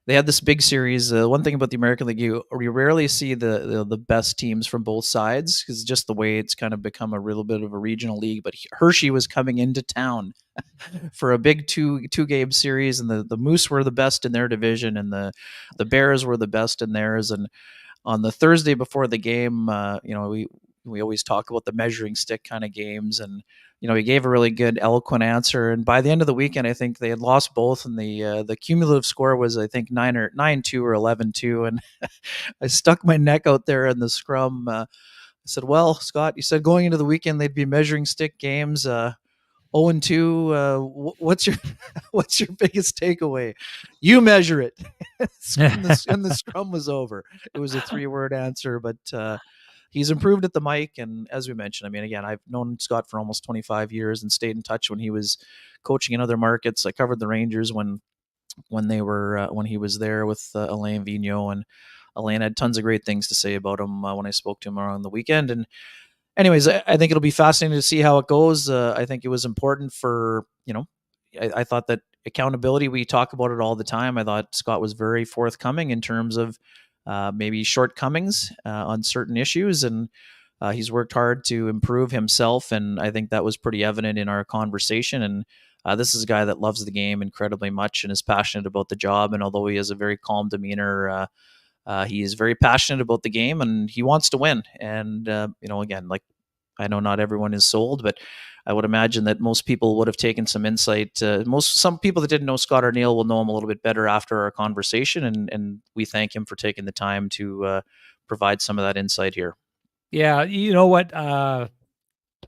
they had this big series. One thing about the American League, you rarely see the best teams from both sides, because just the way it's kind of become a little bit of a regional league. But Hershey was coming into town for a big two game series, and the Moose were the best in their division, and the Bears were the best in theirs. And on the Thursday before the game, we always talk about the measuring stick kind of games, and he gave a really good, eloquent answer. And by the end of the weekend, I think they had lost both, and the cumulative score was, I think, 9-2 or 11-2. And I stuck my neck out there in the scrum. I said, "Well, Scott, you said going into the weekend they'd be measuring stick games. 0-2. What's your biggest takeaway? You measure it." And the scrum was over. It was a 3-word answer, but he's improved at the mic. And as we mentioned, I mean, again, I've known Scott for almost 25 years and stayed in touch when he was coaching in other markets. I covered the Rangers when he was there with Alain Vigneault, and Alain had tons of great things to say about him when I spoke to him around the weekend. And anyways, I think it'll be fascinating to see how it goes. I think it was important for, I thought that accountability, we talk about it all the time. I thought Scott was very forthcoming in terms of maybe shortcomings on certain issues, and he's worked hard to improve himself, and I think that was pretty evident in our conversation. And this is a guy that loves the game incredibly much and is passionate about the job, and although he has a very calm demeanor, he is very passionate about the game, and he wants to win. And again, like, I know not everyone is sold, but I would imagine that most people would have taken some insight. Some people that didn't know Scott Arniel will know him a little bit better after our conversation, and we thank him for taking the time to provide some of that insight here. Yeah, you know what?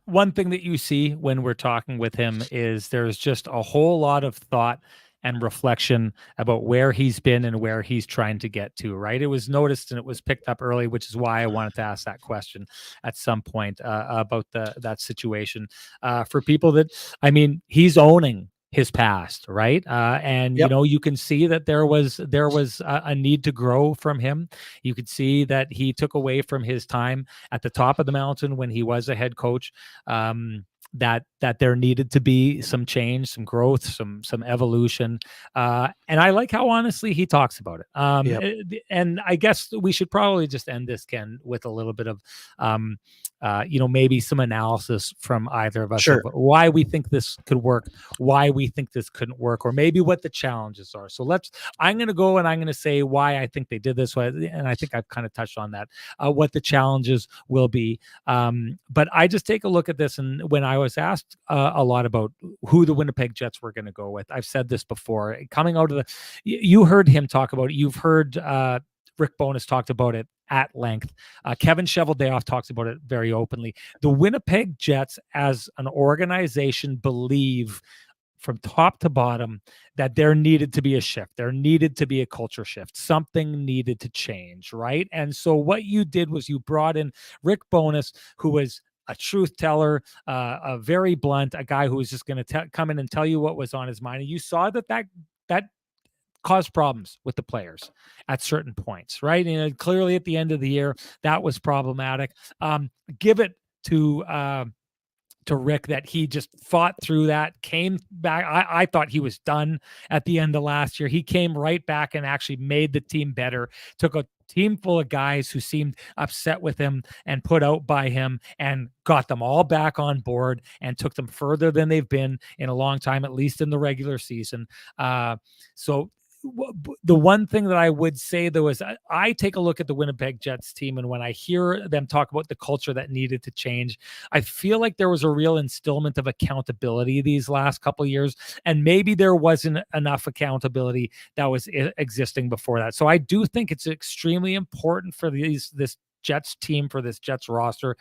one thing that you see when we're talking with him is there's just a whole lot of thought and reflection about where he's been and where he's trying to get to, right? It was noticed and it was picked up early, which is why I wanted to ask that question at some point about that situation. For people that, I mean, he's owning his past, right? And Yep. you can see that there was a need to grow from him. You could see that he took away from his time at the top of the mountain when he was a head coach. That there needed to be some change, some growth, some evolution, and I like how honestly he talks about it. Yep. And I guess we should probably just end this, Ken, with a little bit of maybe some analysis from either of us Sure. of why we think this could work, why we think this couldn't work, or maybe what the challenges are. So I'm going to go and I'm going to say why I think they did this way, and I think I've kind of touched on that, what the challenges will be. But I just take a look at this, and when I was asked a lot about who the Winnipeg Jets were going to go with, I've said this before, coming out of you heard him talk about it. You've heard Rick Bowness talked about it at length. Kevin Cheveldayoff talks about it very openly. The Winnipeg Jets as an organization believe from top to bottom that there needed to be a shift. There needed to be a culture shift. Something needed to change, right? And so what you did was you brought in Rick Bowness, who was a truth teller, a very blunt, a guy who was just going to come in and tell you what was on his mind. And you saw that caused problems with the players at certain points, right? And clearly at the end of the year, that was problematic. Give it to Rick that he just fought through that, came back. I thought he was done at the end of last year. He came right back and actually made the team better, took a team full of guys who seemed upset with him and put out by him and got them all back on board and took them further than they've been in a long time, at least in the regular season. So the one thing that I would say, though, is I take a look at the Winnipeg Jets team, and when I hear them talk about the culture that needed to change, I feel like there was a real instillment of accountability these last couple of years, and maybe there wasn't enough accountability that was existing before that. So I do think it's extremely important for this Jets team, for this Jets roster,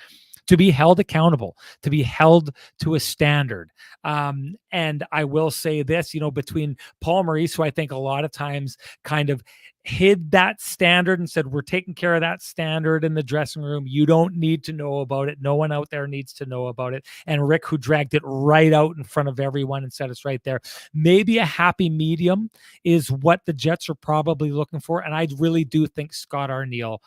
to be held accountable, to be held to a standard. And I will say this, between Paul Maurice, who I think a lot of times kind of hid that standard and said, we're taking care of that standard in the dressing room. You don't need to know about it. No one out there needs to know about it. And Rick, who dragged it right out in front of everyone and said it's right there. Maybe a happy medium is what the Jets are probably looking for. And I really do think Scott Arniel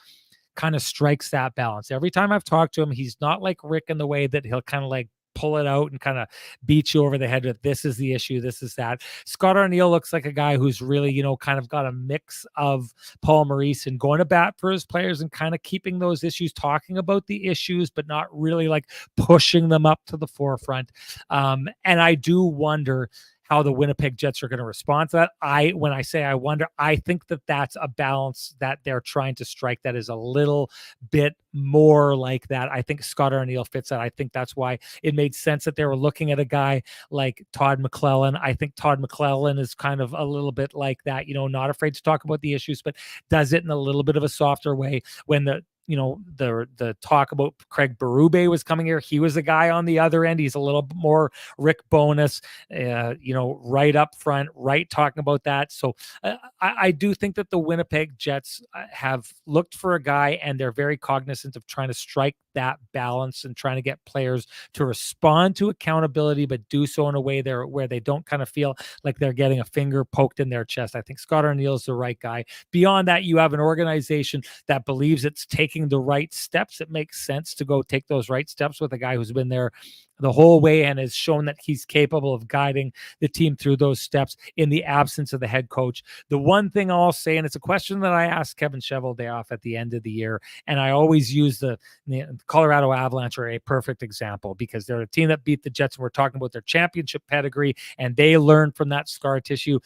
kind of strikes that balance. Every time I've talked to him, he's not like Rick in the way that he'll kind of like pull it out and kind of beat you over the head with this is the issue, this is that. Scott Arniel looks like a guy who's really, kind of got a mix of Paul Maurice and going to bat for his players and kind of keeping those issues, talking about the issues, but not really like pushing them up to the forefront. And I do wonder how the Winnipeg Jets are going to respond to that. When I say I wonder, I think that that's a balance that they're trying to strike that is a little bit more like that. I think Scott Arniel fits that. I think that's why it made sense that they were looking at a guy like Todd McClellan. I think Todd McClellan is kind of a little bit like that, not afraid to talk about the issues, but does it in a little bit of a softer way. When the talk about Craig Berube was coming here, he was a guy on the other end. He's a little more Rick Bowness, right up front, right talking about that. So I do think that the Winnipeg Jets have looked for a guy, and they're very cognizant of trying to strike that balance and trying to get players to respond to accountability, but do so in a way where they don't kind of feel like they're getting a finger poked in their chest. I think Scott Arniel is the right guy. Beyond that, you have an organization that believes it's taking the right steps. It makes sense to go take those right steps with a guy who's been there the whole way and has shown that he's capable of guiding the team through those steps in the absence of the head coach. The one thing I'll say, and it's a question that I asked Kevin Cheveldayoff at the end of the year, and I always use the Colorado Avalanche are a perfect example because they're a team that beat the Jets, and we're talking about their championship pedigree, and they learned from that scar tissue.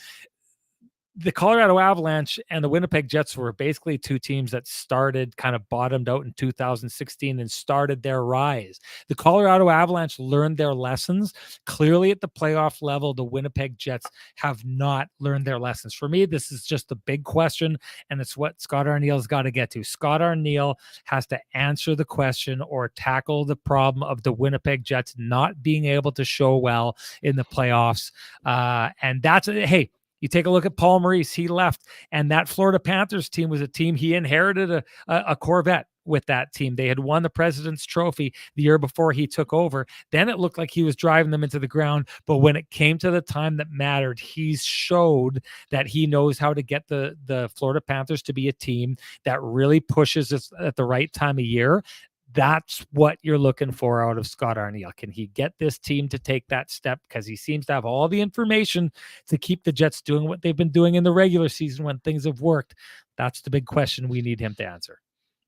the Colorado Avalanche and the Winnipeg Jets were basically two teams that started kind of bottomed out in 2016 and started their rise. The Colorado Avalanche learned their lessons. Clearly at the playoff level, the Winnipeg Jets have not learned their lessons. For me, this is just the big question, and it's what Scott Arniel's got to get to. Scott Arniel has to answer the question or tackle the problem of the Winnipeg Jets not being able to show well in the playoffs. And that's, hey, you take a look at Paul Maurice, he left, and that Florida Panthers team was a team, he inherited a Corvette with that team. They had won the President's Trophy the year before he took over. Then it looked like he was driving them into the ground, but when it came to the time that mattered, he showed that he knows how to get the Florida Panthers to be a team that really pushes us at the right time of year. That's what you're looking for out of Scott Arniel. Can he get this team to take that step? Because he seems to have all the information to keep the Jets doing what they've been doing in the regular season when things have worked. That's the big question we need him to answer.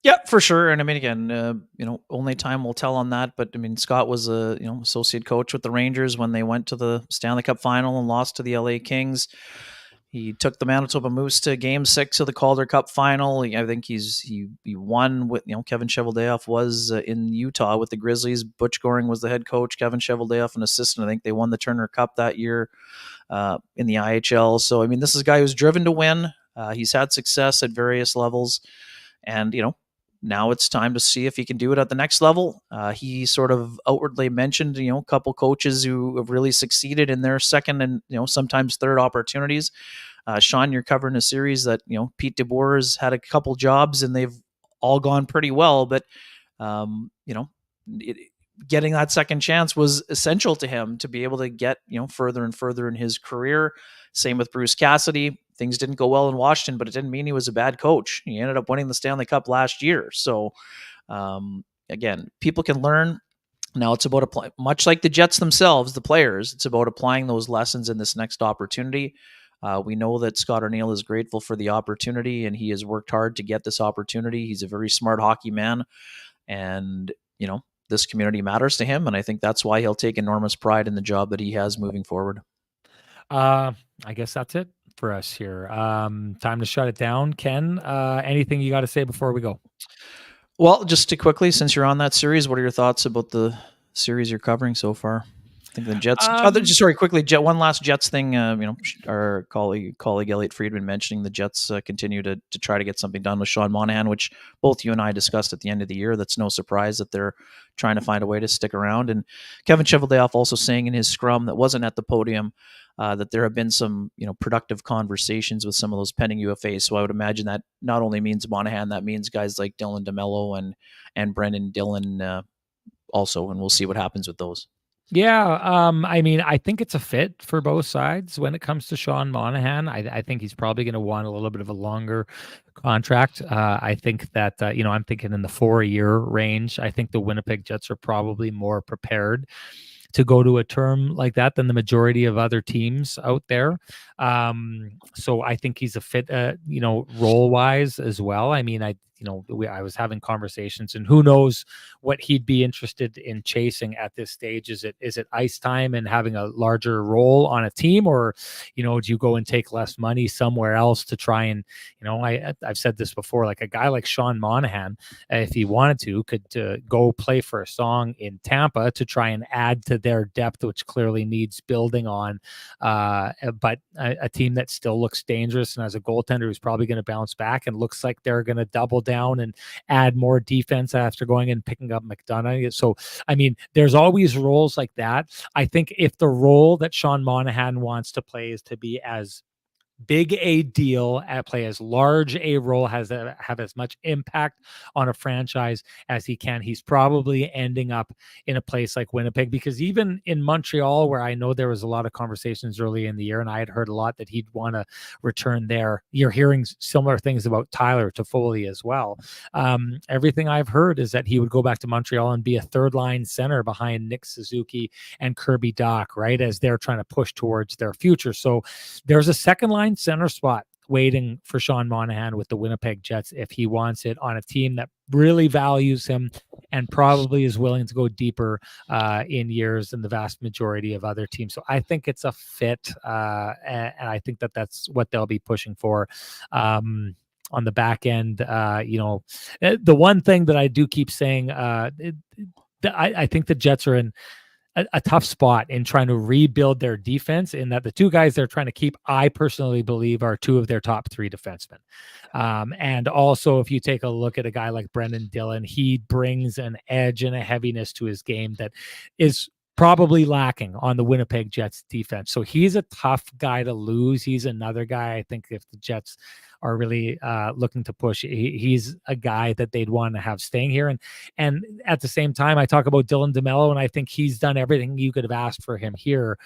Yeah, for sure. And I mean, again, only time will tell on that. But I mean, Scott was a associate coach with the Rangers when they went to the Stanley Cup final and lost to the LA Kings. He took the Manitoba Moose to Game 6 of the Calder Cup final. I think he won with Kevin Cheveldayoff was in Utah with the Grizzlies. Butch Goring was the head coach. Kevin Cheveldayoff an assistant. I think they won the Turner Cup that year in the IHL. So I mean, this is a guy who's driven to win. He's had success at various levels, and now it's time to see if he can do it at the next level. He sort of outwardly mentioned, a couple coaches who have really succeeded in their second and, sometimes third opportunities. Sean, you're covering a series that, Pete DeBoer has had a couple jobs and they've all gone pretty well, but, getting that second chance was essential to him to be able to get, further and further in his career. Same with Bruce Cassidy. Things didn't go well in Washington, but it didn't mean he was a bad coach. He ended up winning the Stanley Cup last year. So, again, people can learn. Now it's about much like the Jets themselves, the players, it's about applying those lessons in this next opportunity. We know that Scott Arniel is grateful for the opportunity, and he has worked hard to get this opportunity. He's a very smart hockey man, and, this community matters to him, and I think that's why he'll take enormous pride in the job that he has moving forward. I guess that's it for us here. Time to shut it down. Ken, anything you got to say before we go? Well, just to quickly, since you're on that series, what are your thoughts about the series you're covering so far? I think the Jets. Quickly, one last Jets thing. Our colleague Elliot Friedman mentioning the Jets continue to try to get something done with Sean Monahan, which both you and I discussed at the end of the year. That's no surprise that they're trying to find a way to stick around. And Kevin Cheveldayoff also saying in his scrum that wasn't at the podium that there have been some productive conversations with some of those pending UFAs. So I would imagine that not only means Monahan, that means guys like Dylan DeMello and Brendan Dillon also, and we'll see what happens with those. Yeah, I mean, I think it's a fit for both sides when it comes to Sean Monahan. I think he's probably going to want a little bit of a longer contract. I think that, I'm thinking in the 4-year range. I think the Winnipeg Jets are probably more prepared to go to a term like that than the majority of other teams out there. So I think he's a fit, role-wise as well. I mean, I was having conversations, and who knows what he'd be interested in chasing at this stage. Is it ice time and having a larger role on a team, or, do you go and take less money somewhere else to try and, I've said this before, like a guy like Sean Monahan, if he wanted to, could go play for a song in Tampa to try and add to their depth, which clearly needs building on. But a team that still looks dangerous and has a goaltender who's probably going to bounce back and looks like they're going to double down and add more defense after going and picking up McDonough. So, I mean, there's always roles like that. I think if the role that Sean Monahan wants to play is to be as big a deal, play as large a role, have as much impact on a franchise as he can, he's probably ending up in a place like Winnipeg, because even in Montreal, where I know there was a lot of conversations early in the year, and I had heard a lot that he'd want to return there. You're hearing similar things about Tyler Toffoli as well. Everything I've heard is that he would go back to Montreal and be a third line center behind Nick Suzuki and Kirby Dach, right, as they're trying to push towards their future. So there's a second line center spot waiting for Sean Monahan with the Winnipeg Jets if he wants it on a team that really values him and probably is willing to go deeper in years than the vast majority of other teams. So I think it's a fit, and I think that's what they'll be pushing for. On the back end, the one thing that I do keep saying, I think the Jets are in a tough spot in trying to rebuild their defense, in that the two guys they're trying to keep, I personally believe, are two of their top three defensemen. And also, if you take a look at a guy like Brendan Dillon, he brings an edge and a heaviness to his game that is probably lacking on the Winnipeg Jets defense. So he's a tough guy to lose. He's another guy, I think, if the Jets are really looking to push, he's a guy that they'd want to have staying here. And at the same time, I talk about Dylan DeMello, and I think he's done everything you could have asked for him here.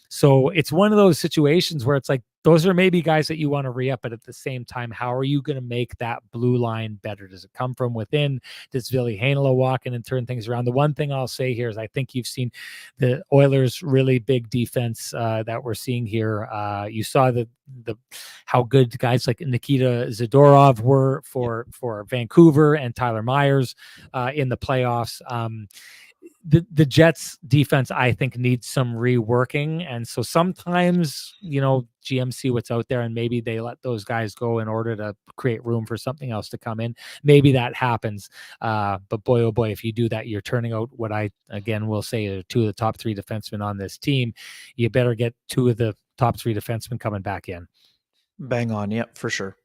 So it's one of those situations where it's like, those are maybe guys that you want to re-up, but at the same time, how are you going to make that blue line better? Does it come from within? Does Ville Heinola walk in and turn things around? The one thing I'll say here is I think you've seen the Oilers' really big defense that we're seeing here. You saw how good guys like Nikita Zadorov were for Vancouver, and Tyler Myers in the playoffs. The Jets defense, I think, needs some reworking. And so sometimes, GMs see what's out there, and maybe they let those guys go in order to create room for something else to come in. Maybe that happens. But boy, oh boy, if you do that, you're turning out what I, again, will say are two of the top three defensemen on this team. You better get two of the top three defensemen coming back in. Bang on. Yep, for sure.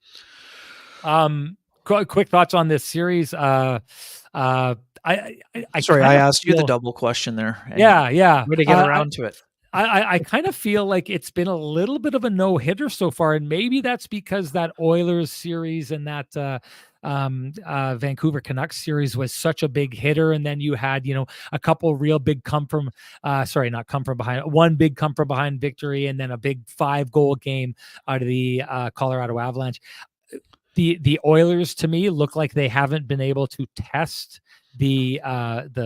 Quick thoughts on this series. I asked you the double question there. Yeah. Way to get around to it. I kind of feel like it's been a little bit of a no-hitter so far, and maybe that's because that Oilers series and that Vancouver Canucks series was such a big hitter, and then you had a couple real big one big come from behind victory, and then a big 5-goal game out of the Colorado Avalanche. The Oilers, to me, look like they haven't been able to test the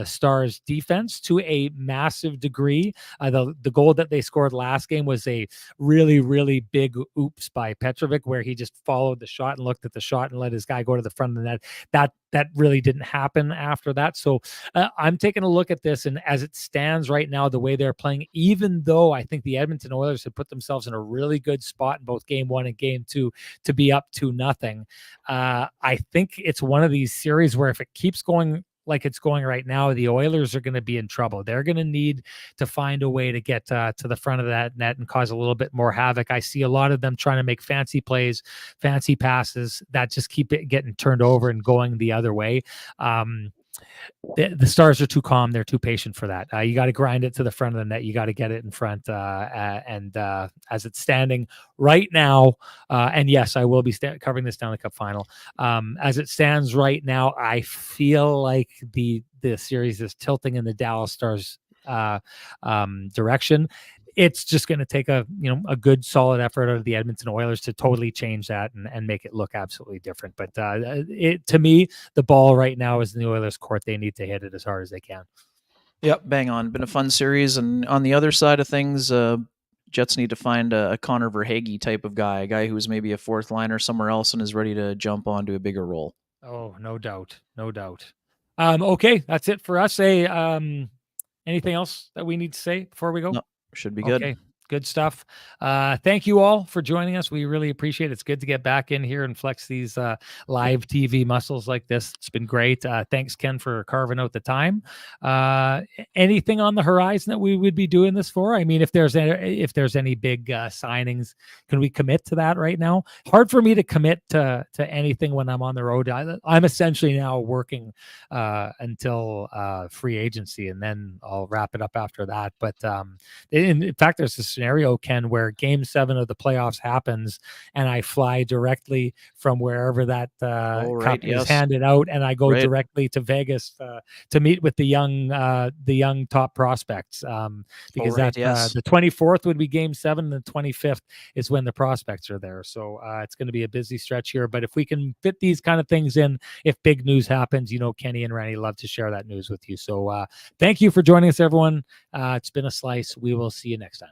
Stars defense to a massive degree. The goal that they scored last game was a really, really big oops by Petrovic, where he just followed the shot and looked at the shot and let his guy go to the front of the net. That really didn't happen after that. So I'm taking a look at this, and as it stands right now, the way they're playing, even though I think the Edmonton Oilers had put themselves in a really good spot in both game 1 and game 2 to be up 2-0, I think it's one of these series where if it keeps going like it's going right now, the Oilers are going to be in trouble. They're going to need to find a way to get to the front of that net and cause a little bit more havoc. I see a lot of them trying to make fancy plays, fancy passes that just keep it getting turned over and going the other way. The Stars are too calm. They're too patient for that. You got to grind it to the front of the net. You got to get it in front. And as it's standing right now, and yes, I will be covering this Stanley Cup final. As it stands right now, I feel like the series is tilting in the Dallas Stars direction. It's just going to take a good solid effort out of the Edmonton Oilers to totally change that and make it look absolutely different. But to me, the ball right now is in the Oilers' court. They need to hit it as hard as they can. Yep, bang on. Been a fun series. And on the other side of things, Jets need to find a Connor Verhaeghe type of guy, a guy who's maybe a fourth liner somewhere else and is ready to jump onto a bigger role. Oh, no doubt. Okay, that's it for us. Anything else that we need to say before we go? No. Should be good. Okay, good stuff. Thank you all for joining us. We really appreciate it. It's good to get back in here and flex these live TV muscles like this. It's been great. Thanks, Ken, for carving out the time. Anything on the horizon that we would be doing this for? I mean, if there's any big signings, can we commit to that right now? Hard for me to commit to anything when I'm on the road. I'm essentially now working until free agency, and then I'll wrap it up after that. But in fact, there's a scenario, Ken, where game 7 of the playoffs happens and I fly directly from wherever that cup is handed out, and I go directly to Vegas to meet with the young top prospects, because the 24th would be game 7 and the 25th is when the prospects are there. So it's going to be a busy stretch here, but if we can fit these kind of things in, if big news happens, Kenny and Renny love to share that news with you. So thank you for joining us, everyone. It's been a slice. We will see you next time.